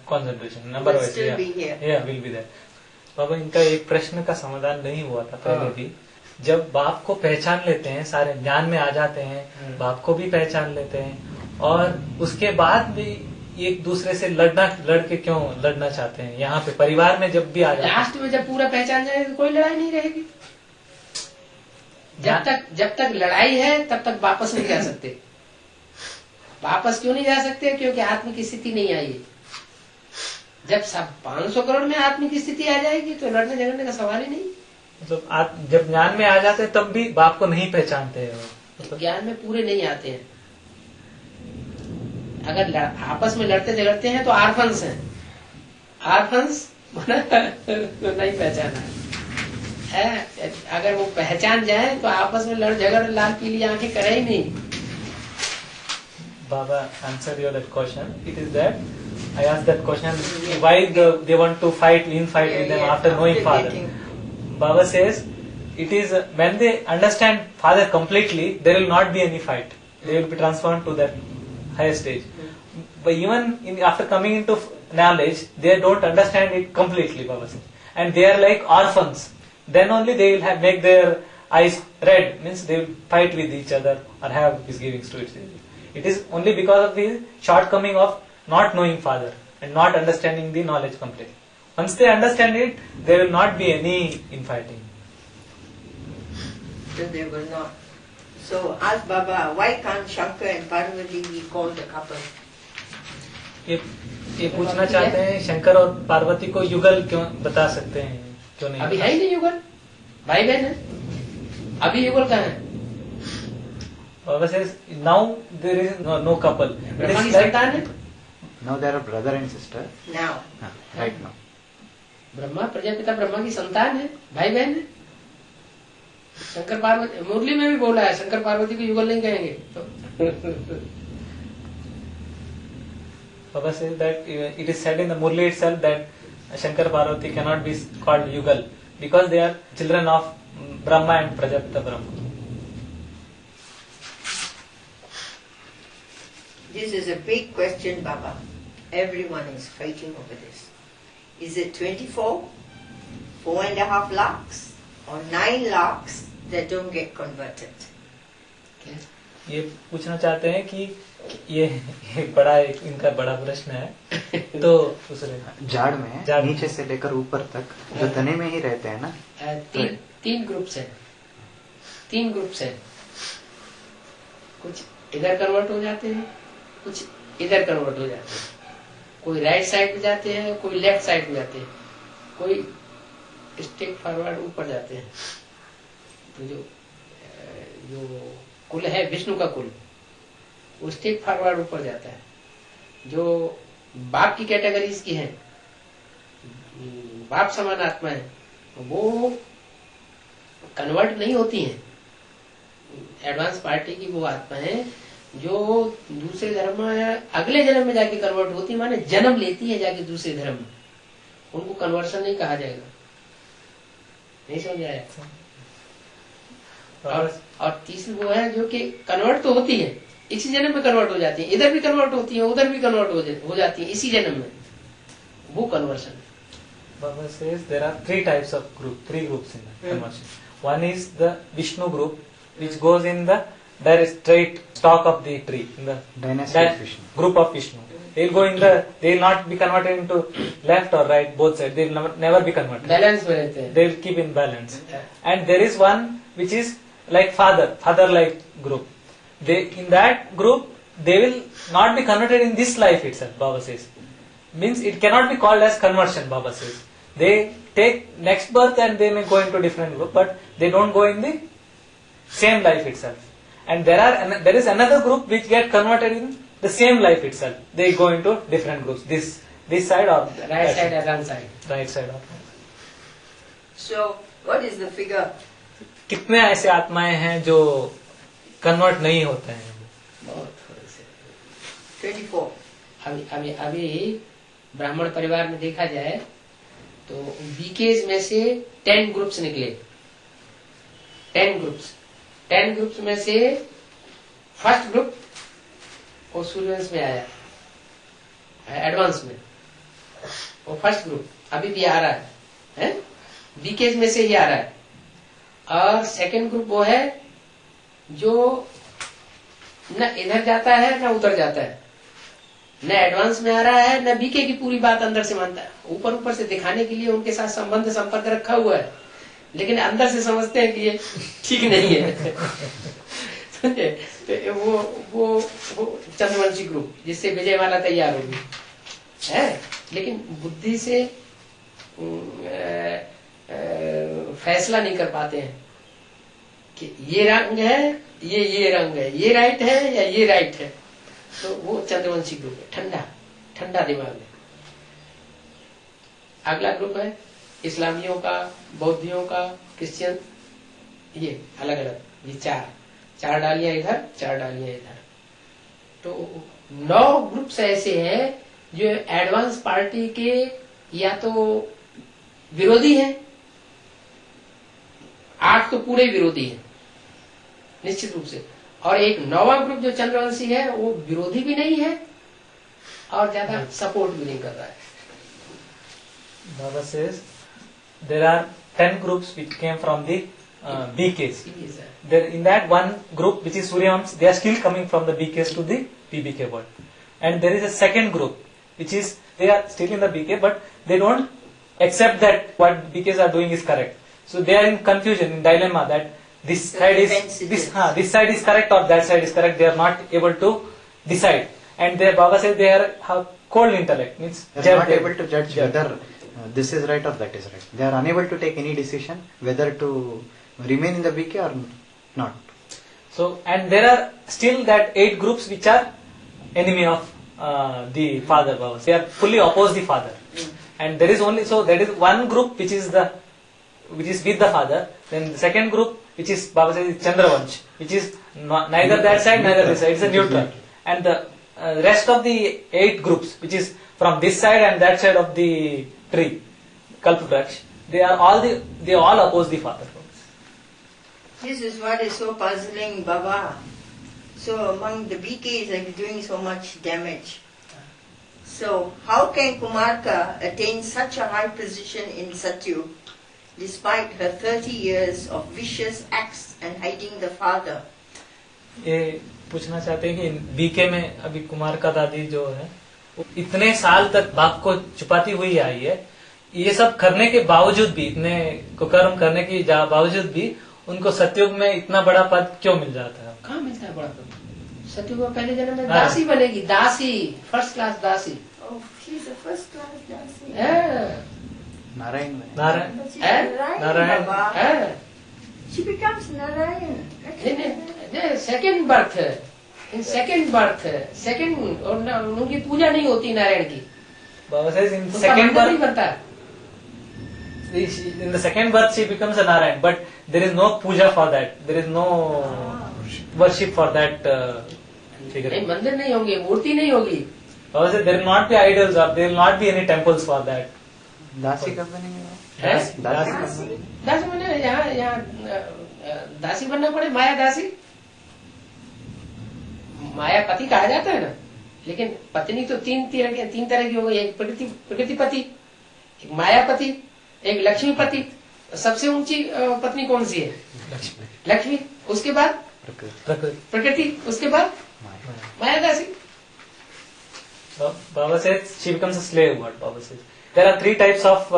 A: concentration. Number
E: Will
A: wise,
E: still
A: yeah.
E: be here.
A: Yeah, will be there. बाबा, इनका एक प्रश्न का समाधान नहीं हुआ था पहले भी। जब बाप को पहचान लेते हैं, सारे ज्ञान में आ जाते हैं, बाप को भी पहचान लेते हैं, और उसके बाद भी एक दूसरे से लड़ के क्यों लड़ना चाहते हैं? यहाँ पे परिवार में जब भी आ जाते हैं,
C: लास्ट में जब पूरा पहचान जाए तो कोई लड़ाई नहीं रहेगी। जब तक लड़ाई है तब तक वापस नहीं जा सकते। वापस क्यों नहीं जा सकते? क्योंकि आत्म की स्थिति नहीं आई है। जब सब 500 करोड़ में आत्म की स्थिति आ जाएगी तो लड़ने झगड़ने का सवाल ही नहीं।
A: मतलब जब ज्ञान में आ जाते हैं तब भी बाप को नहीं पहचानते हैं।
C: मतलब ज्ञान में पूरे नहीं आते हैं। अगर आपस में लड़ते झगड़ते हैं तो आर्फन्स हैं। आर्फन्स तो नहीं पहचाना है। अगर वो पहचान जाए तो आपस में लड़ झगड़ लाल पीली आंखें करे ही नहीं।
A: Baba, answer your that question. It is that I asked that question, why they want to fight with them after knowing Father. Baba says it is when they understand Father completely, there will not be any fight. They will be transformed to that higher stage. But even after coming into knowledge, they don't understand it completely, Baba says, and they are like orphans. Then only they will make their eyes red, means they will fight with each other or have misgivings to it. It is only because of the shortcoming of not knowing Father and not understanding the knowledge completely. Once they understand it, there will not be any infighting.
E: So they will not. So ask Baba, why can't Shankar and Parvati be called a couple?
A: ये पूछना चाहते हैं, शंकर और पार्वती को युगल क्यों बता सकते हैं, क्यों नहीं?
C: अभी है ही नहीं युगल, भाई बहन है। अभी युगल कहाँ है?
A: Baba says now there is no couple.
C: Brahma की संतान है।
D: Now there are brother and sister.
E: Now.
D: Right now.
C: Brahma Prajapita Brahma की संतान है, भाई बहन है। शंकर पार्वती मुरली में भी बोला है, शंकर पार्वती को युगल नहीं कहेंगे।
A: Baba says that it is said in the Murli itself that Shankar Parvati cannot be called Yugal because they are children of Brahma and Prajapita Brahma.
E: This is a big question, Baba. Everyone is fighting over this. Is it 24, 4.5 lakhs, or 9 lakhs, that don't get converted.
A: ये पूछना चाहते हैं कि ये इनका बड़ा प्रश्न है। तो दूसरे
D: झाड़ में नीचे से लेकर ऊपर तक जो तने में ही रहते हैं ना,
C: तीन ग्रुप्स हैं। कुछ इधर कन्वर्ट हो जाते हैं, कुछ इधर कन्वर्ट हो जाते हैं, कोई राइट साइड में जाते हैं, कोई लेफ्ट साइड में जाते हैं, कोई स्टेप फॉरवर्ड ऊपर जाते हैं। तो जो कुल है विष्णु का कुल, वो स्टेप फॉरवर्ड ऊपर जाता है। जो बाप की कैटेगरीज की है, बाप समान आत्मा है, वो कन्वर्ट नहीं होती हैं। एडवांस पार्टी की वो आत्मा है जो दूसरे धर्म में अगले जन्म में जाके कन्वर्ट होती है, माने जन्म लेती है जाके दूसरे धर्म में। उनको कन्वर्सन नहीं कहा जाएगा। नहीं समझ आया? और तीसरी वो है जो कि कन्वर्ट तो होती है, इसी जन्म में कन्वर्ट हो जाती है, इधर भी कन्वर्ट होती है, उधर भी कन्वर्ट हो जाती है इसी जन्म में, वो conversion.
A: Baba says there are three groups in the conversion. One is the Vishnu group, which goes in the direct straight stalk of the tree, in the
D: dynasty of Vishnu.
A: Group of Vishnu. They will not be converted into left or right, both sides. They will never be converted.
C: Balance में रहते हैं.
A: They will keep in balance. And there is one which is like father-like group. In that group, they will not be converted in this life itself, Baba says. Means it cannot be called as conversion, Baba says. They take next birth and they may go into different group, but they don't go in the same life itself. And there is another group which get converted in the same life itself. They go into different groups. This side or
C: right side or wrong side.
A: Right side or.
E: So what is the figure?
A: कितने ऐसे आत्माएं हैं जो convert नहीं होते हैं?
C: बहुत थोड़े से।
E: 24.
C: अभी ब्राह्मण परिवार में देखा जाए तो बीकेज में से 10 ग्रुप्स निकले। 10 ग्रुप्स में से फर्स्ट ग्रुप वो सूर्यवंश में आया, एडवांस में। वो फर्स्ट ग्रुप अभी भी आ रहा है, बीकेज में से ही आ रहा है। और सेकंड ग्रुप वो है जो न इधर जाता है न उधर जाता है, न एडवांस में आ रहा है न बीके की पूरी बात अंदर से मानता है। ऊपर से दिखाने के लिए उनके साथ संबंध संपर्क रखा हुआ है, लेकिन अंदर से समझते हैं कि ये ठीक नहीं है। तो वो चंद्रवंशी ग्रुप जिससे विजयमाला तैयार होगी है, लेकिन बुद्धि से फैसला नहीं कर पाते हैं कि ये रंग है, ये रंग है, ये राइट है या ये राइट है। तो वो चंद्रवंशी ग्रुप है, ठंडा दिमाग है। अगला ग्रुप है इस्लामियों का, बौद्धियों का, क्रिश्चियन, ये अलग अलग, ये चार डालियां इधर, 4 डालियां इधर। तो 9 ग्रुप्स ऐसे हैं जो एडवांस पार्टी के या तो विरोधी हैं, 8 तो पूरे विरोधी हैं निश्चित रूप से, और एक 9वां ग्रुप जो चंद्रवंशी है वो विरोधी भी नहीं है और ज्यादा सपोर्ट भी नहीं कर रहा है।
A: Baba says there are 10 groups which came from the BKs. There, in that one group which is Suryavamsh, they are still coming from the BKs to the PBK world. And there is a second group which is, they are still in the BK but they don't accept that what BKs are doing is correct. So they are in confusion, in dilemma that this side is correct or that side is correct. They are not able to decide. And their Baba says they have cold intellect, means
D: they are not able to judge whether this is right or that is right. They are unable to take any decision whether to remain in the BK or not.
A: So, and there are still that 8 groups which are enemy of the father Baba. They are fully oppose the father. And there is one group which is with the father. Then the second group which is Baba says is Chandravansh, which is neither that side neither this side. It's a neutral. And the rest of the 8 groups which is from this side and that side of the tree, Kalpavraksh, they all oppose the father.
E: This is what is so puzzling, Baba. So among the BKs are doing so much damage. So how can Kumarka attain such a high position in Satyu despite her 30 years of vicious acts and hiding the father.
A: ये पूछना चाहते हैं कि BK में अभी कुमार का दादी जो है वो इतने साल तक बाप को छुपाती हुई आई है, ये सब करने के बावजूद भी, इतने कुकर्म करने के बावजूद भी उनको सतयुग में इतना बड़ा पद क्यों मिल जाता है?
C: कहाँ मिलता है बड़ा पद? सतयुग में पहले जन्म में दासी बनेगी, दासी, फर्स्ट क्लास दासी।
E: Oh, she's a first class dancer.
D: Narayan
A: Narayan
E: But she's
A: Narayan.
E: Narayan, Baba. She becomes Narayan.
C: Second birth, in second birth, second, और उनकी पूजा नहीं होती नारायण की।
A: Baba says in
C: उसका
A: second
C: मंदिर नहीं
A: birth,
C: बनता।
A: in the second birth she becomes a Narayan, but there is no puja for that. There is no worship for that figure.
C: नहीं, मंदिर नहीं होंगे, मूर्ति नहीं होगी।
A: Baba says there will not be idols or there will not be any temples for that.
D: दासी कब बनेंगे?
C: दासी दासी बने, यहाँ दासी बनना पड़े, माया दासी। माया पति कहा जाता है ना, लेकिन पत्नी तो तीन तरह की हो गई। एक प्रकृति पति, एक मायापति, एक लक्ष्मी पति। सबसे ऊंची पत्नी कौन सी है? लक्ष्मी। उसके बाद प्रकृति, उसके बाद माया दासी।
A: Baba says she becomes a slave. What Baba says, there are three types of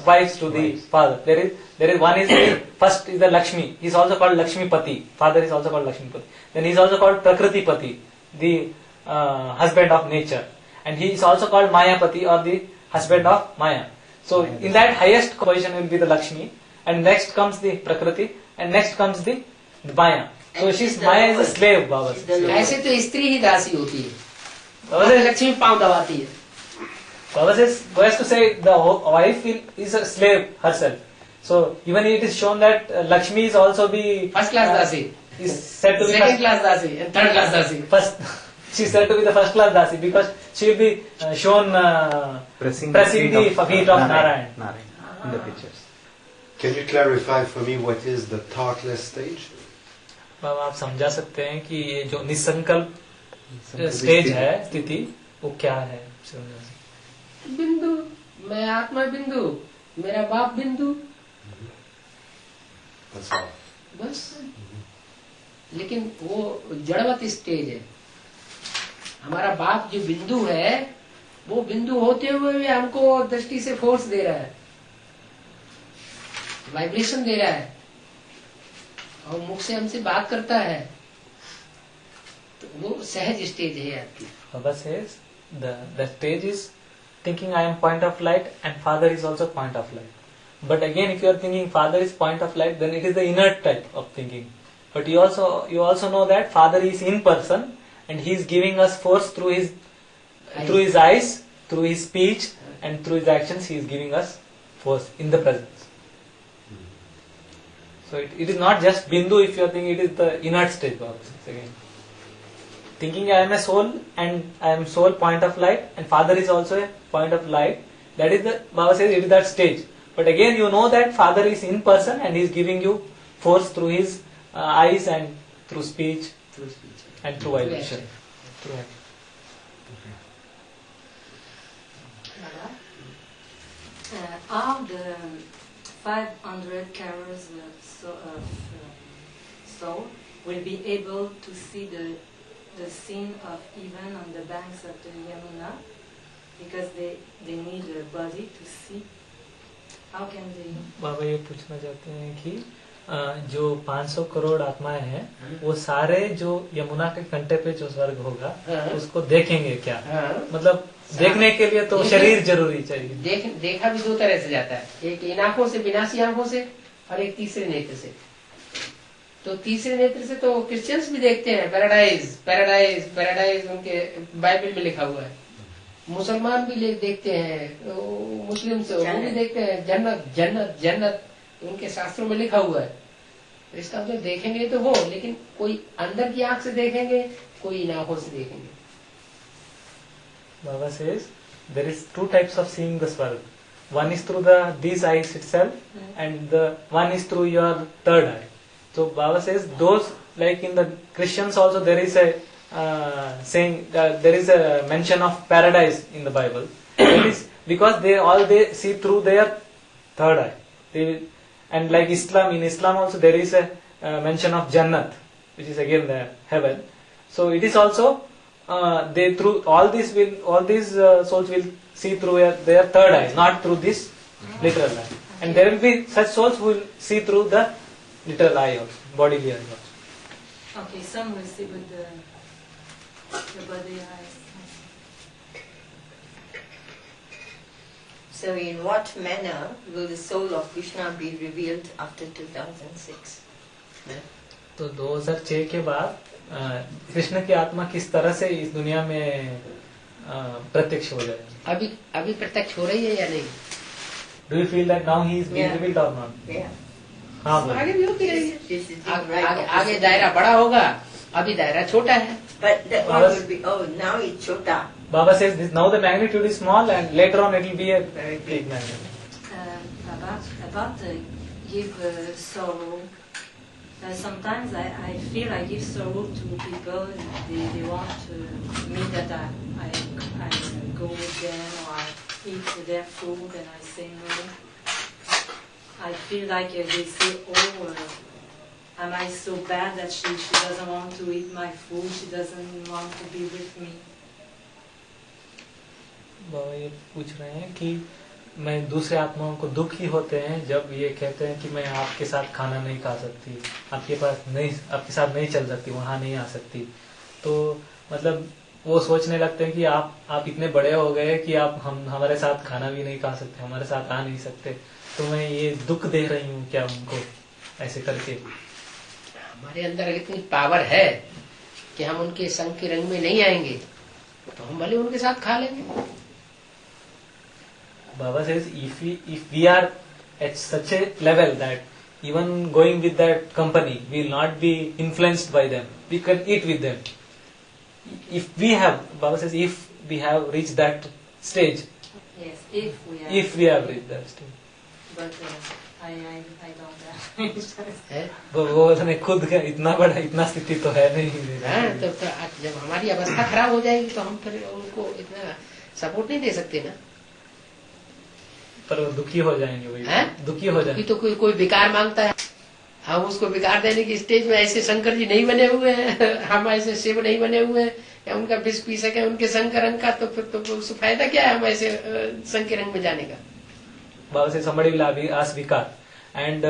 A: wives to the father. There is one is the first is the Lakshmi. He is also called Lakshmi Pati. Father is also called Lakshmi Pati. Then he is also called Prakriti Pati, the husband of nature, and he is also called Maya Pati, or the husband of Maya. So in that highest position will be the Lakshmi, and next comes the Prakriti, and next comes the Maya. So she's Maya is a slave. Baba says.
C: ऐसे तो स्त्री ही दासी होती है,
A: Baba says,
C: Lakshmi पांव दबाती है।
A: Baba says, goes to say the wife is a slave herself. So even it is shown that Lakshmi is also be
C: first class दासी,
A: is said to be
C: second class दासी, third class दासी।
A: first. She is said to be the first class dasi because she will be shown pressing the feet of Narayan.
D: In the pictures.
B: Can you clarify for me what is the thoughtless stage?
A: बाबा आप समझा सकते हैं कि ये जो निसंकल्प stage है, स्थिति, वो क्या है?
C: बिंदु, मैं आत्मा बिंदु, मेरा बाप बिंदु,
B: That's all.
C: बस। लेकिन वो जड़वत स्टेज है। हमारा बाप जो बिंदु है, वो बिंदु होते हुए भी हमको दृष्टि से फोर्स दे रहा है, वाइब्रेशन दे रहा है, और मुख से हमसे बात करता है। तो वो सहज स्टेज है आपकी।
A: Baba says the stage is thinking I am point of light and father is also point of light. But again, if you are thinking father is point of light, then it is the inert type of thinking. But you also know that father is in person and he is giving us force through his eyes, through his speech, and through his actions. He is giving us force in the presence. So it is not just Bindu. If you are thinking, it is the inert stage. Baba says again. Thinking I am a soul and I am soul point of light and father is also a point of light. That is the, Baba says, it is that stage. But again you know that father is in person and he is giving you force through his eyes and through speech and through vibration. Through action.
F: Are the 500 carriers of soul will be able to see the scene of even on the banks of the Yamuna because they need a body to see? How can they?
A: बाबा ये पूछना चाहते हैं कि जो 500 करोड़ आत्माएं हैं वो सारे जो यमुना के कंटे पे जो स्वर्ग होगा उसको देखेंगे क्या? मतलब देखने के लिए तो शरीर जरूरी चाहिए।
C: देखा भी दो तरह से जाता है, एक इन आंखों से, विनाशी आंखों से, और एक तीसरे नेत्र से। तो तीसरे नेत्र से तो क्रिश्चियंस भी देखते हैं, पैराडाइज पैराडाइज पैराडाइज उनके बाइबल में लिखा हुआ है। मुसलमान भी देखते हैं, मुस्लिम से वो भी देखते हैं, जन्नत जन्नत जन्नत उनके शास्त्रों में लिखा हुआ है। तो इसका मतलब देखेंगे तो वो, लेकिन कोई अंदर की आंख से देखेंगे, कोई इन आंखों से देखेंगे।
A: Baba says there is two types of seeing the Swarg. One is through these eyes itself, and the one is through your third eye. So Baba says those, like in the Christians also there is a saying that there is a mention of paradise in the Bible. That is because they see through their third eye. They will, and like Islam, in Islam also there is a mention of Jannat, which is again the heaven. So it is also they through all these souls will see through their third eye, not through this literal eye. And there will be such souls who will see through the literal eye also, bodily eye also.
F: Okay, some will see with the body eyes.
E: So in what manner will the soul of Krishna be revealed after 2006?
A: तो 2006 के बाद कृष्ण की आत्मा किस तरह से इस दुनिया में प्रत्यक्ष हो जाए?
C: अभी प्रत्यक्ष हो रही है या नहीं?
A: Do you feel that now he is being revealed or not?
E: Yeah.
A: हाँ बोलो.
C: आगे भी होती रहेगी.
E: This is
C: आगे दायरा बड़ा होगा, अभी दायरा छोटा है.
E: But that one will be, oh, now it's Chota.
A: Baba says this, now the magnitude is small and later on it will be a very big magnitude.
F: About give sorrow. Sometimes I feel I give sorrow to people. They want me that I go with them or I eat their food and I say no. I feel like they say, oh, am I so bad that she doesn't want to eat my food, she doesn't want to be with me.
A: बाबा ये पूछ रहे हैं कि मैं दूसरे आत्माओं को दुख ही होते हैं जब ये कहते हैं कि मैं आपके साथ खाना नहीं खा सकती, आपके साथ नहीं चल सकती, वहां नहीं आ सकती. तो मतलब वो सोचने लगते हैं कि आप इतने बड़े हो गए कि आप हमारे साथ खाना भी नहीं खा सकते, हमारे साथ आ नहीं सकते, तो मैं ये दुख दे रही हूँ क्या उनको ऐसे करके?
C: हमारे अंदर इतनी पावर है कि हम उनके संग के रंग में नहीं आएंगे, तो हम भले उनके साथ खा लेंगे.
A: Baba says if we are at such a level that even going with that company we will not be influenced by them, we can eat with them. If we have, Baba says, if we have reached that stage.
F: Yes, if we are.
A: If we have reached that stage.
F: But I don't have.
A: वो खुद का इतना स्थिति तो है नहीं.
C: हाँ, तो जब हमारी अवस्था खराब हो जाएगी तो हम फिर उनको इतना सपोर्ट नहीं दे सकते ना.
A: पर वो दुखी हो जाएंगे, वही दुखी हो जाएंगे.
C: तो कोई विकार मांगता है, हम उसको विकार देने की स्टेज में ऐसे शंकर जी नहीं बने हुए हैं, हम ऐसे शिव नहीं बने हुए हैं, या उनका विष पी सके उनके शंकर रंग का, तो फिर तो उससे फायदा क्या है हम ऐसे शंकर रंग में जाने का.
A: Baba says somebody will ask Vikar, and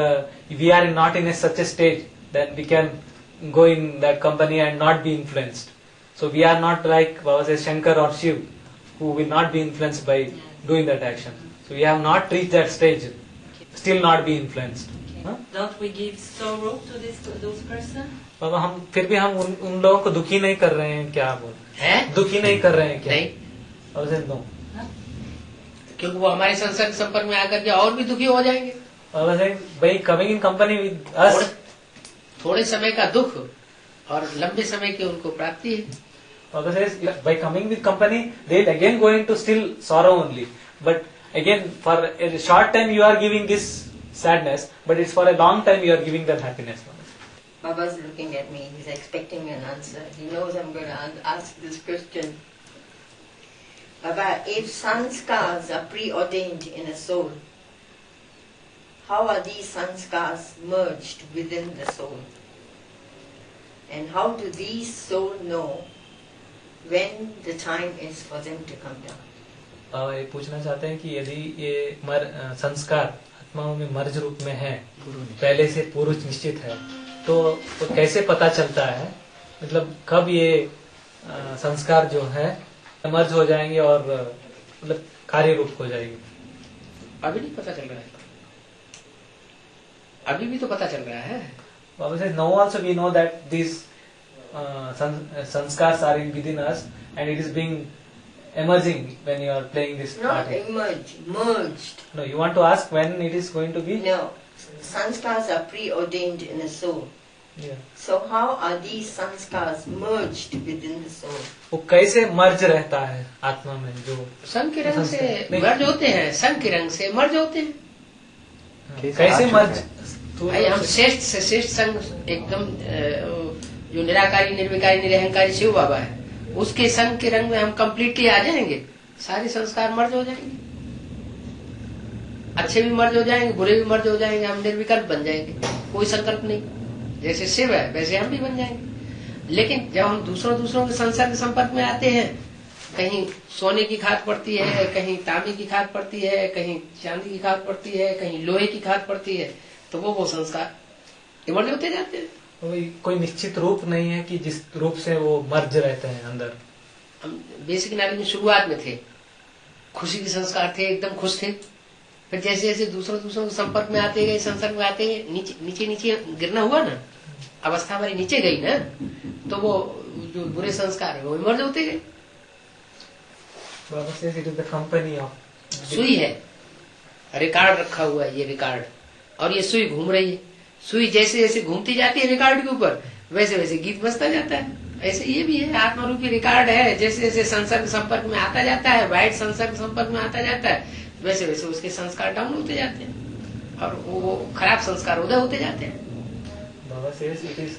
A: we are not in such a stage that we can go in that company and not be influenced. So we are not like Baba says Shankar or Shiv, who will not be influenced by doing that action. So we have not reached that stage, still not be influenced.
F: Huh? Don't we give sorrow to those persons?
A: बाबा हम फिर भी हम उन लोगों को दुखी नहीं कर रहे हैं क्या? बोल दुखी नहीं कर रहे हैं क्या? नहीं. नो,
C: क्योंकि वो हमारे संसर्ग संपर्क में आकर के और भी दुखी हो जाएंगे.
A: भाई coming in company with us,
C: थोड़े समय का दुख और लंबे समय की उनको प्राप्ति है.
A: By coming with company, they will again going to still sorrow only. But again, for a short time you are giving this sadness, but it's for a long time you are giving them happiness.
E: Baba's looking at me. He's expecting an answer. He knows I'm going to ask this question. Baba, if sanskars are preordained in a soul, how are these sanskars merged within the soul? And how do these souls know when the time is for them to come down?
A: ये पूछना चाहते हैं कि यदि ये संस्कार आत्माओं में मर्ज रूप में है, पहले से पूर्व निश्चित है, तो कैसे पता चलता है, मतलब कब ये संस्कार जो है मर्ज हो जाएंगे और मतलब कार्य रूप हो जाएगी?
C: अभी नहीं पता चल रहा है, अभी भी तो पता चल रहा है.
A: Baba says, now also we know that these sanskars are within us and it is being emerging when you are playing this
E: Not
A: part.
E: merged.
A: No, you want to ask when it is going to be?
E: No. Sanskars are preordained in a soul.
A: Yeah.
E: So how are these sanskars merged within the soul?
A: वो कैसे मर्ज रहता है आत्मा में? जो
C: संग के रंग से मर्ज होते हैं, संग के रंग से मर्ज होते हैं.
A: कैसे मर्ज?
C: भाई हम श्रेष्ठ से श्रेष्ठ संग एकदम जो निराकारी निर्विकारी निरहंकारी शिव बाबा है, उसके संग के रंग में हम कम्प्लीटली आ जाएंगे, सारे संस्कार मर्ज हो जाएंगे. अच्छे भी मर्ज हो जाएंगे, बुरे भी मर्ज हो जाएंगे, हम निर्विकल्प बन जाएंगे, कोई संकल्प नहीं। जैसे शिव है वैसे हम भी बन जाएंगे। लेकिन जब हम दूसरों के संसर्ग संपर्क में आते हैं, कहीं सोने की खाद पड़ती है, कहीं तांबे की खाद पड़ती है, कहीं चांदी की खाद पड़ती है, कहीं लोहे की खाद पड़ती है, तो वो संस्कार इमर्ज होते जाते हैं।
A: कोई निश्चित रूप नहीं है कि जिस रूप से वो मर्ज रहते हैं अंदर।
C: हम बेसिक नॉलेज में शुरुआत में थे, खुशी के संस्कार थे, एकदम खुश थे। फिर जैसे जैसे दूसरों के संपर्क में आते गए, संसर्ग में आते गए, नीचे नीचे गिरना हुआ ना, अवस्था हमारी नीचे गई ना, तो वो जो बुरे संस्कार है वो इमर्ज होते गए।
A: बाबा says it is the company of
C: सुई है, रिकॉर्ड रखा हुआ है, ये रिकॉर्ड, और ये सुई घूम रही है। सुई जैसे जैसे घूमती जाती है रिकॉर्ड के ऊपर, वैसे वैसे गीत बजता जाता है। ऐसे ये भी है, आत्मा रूपी रिकॉर्ड है। जैसे जैसे संसर्ग संपर्क में आता जाता है, वाइट संसर्ग संपर्क में आता जाता है, वैसे वैसे उसके संस्कार डाउन होते जाते हैं और वो खराब संस्कार उदय होते जाते हैं।
A: Baba says it is.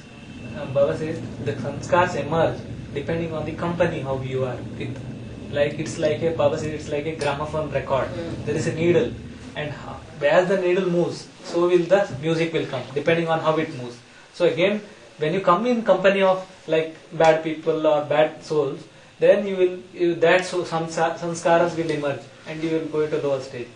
A: Baba says the sanskars emerge depending on the company how you are with. Like it's like a Baba says it's like a gramophone record. There is a needle, and as the needle moves, so will the music will come depending on how it moves. So again, when you come in company of like bad people or bad souls, then that sanskaras will emerge and you will go to lower stage.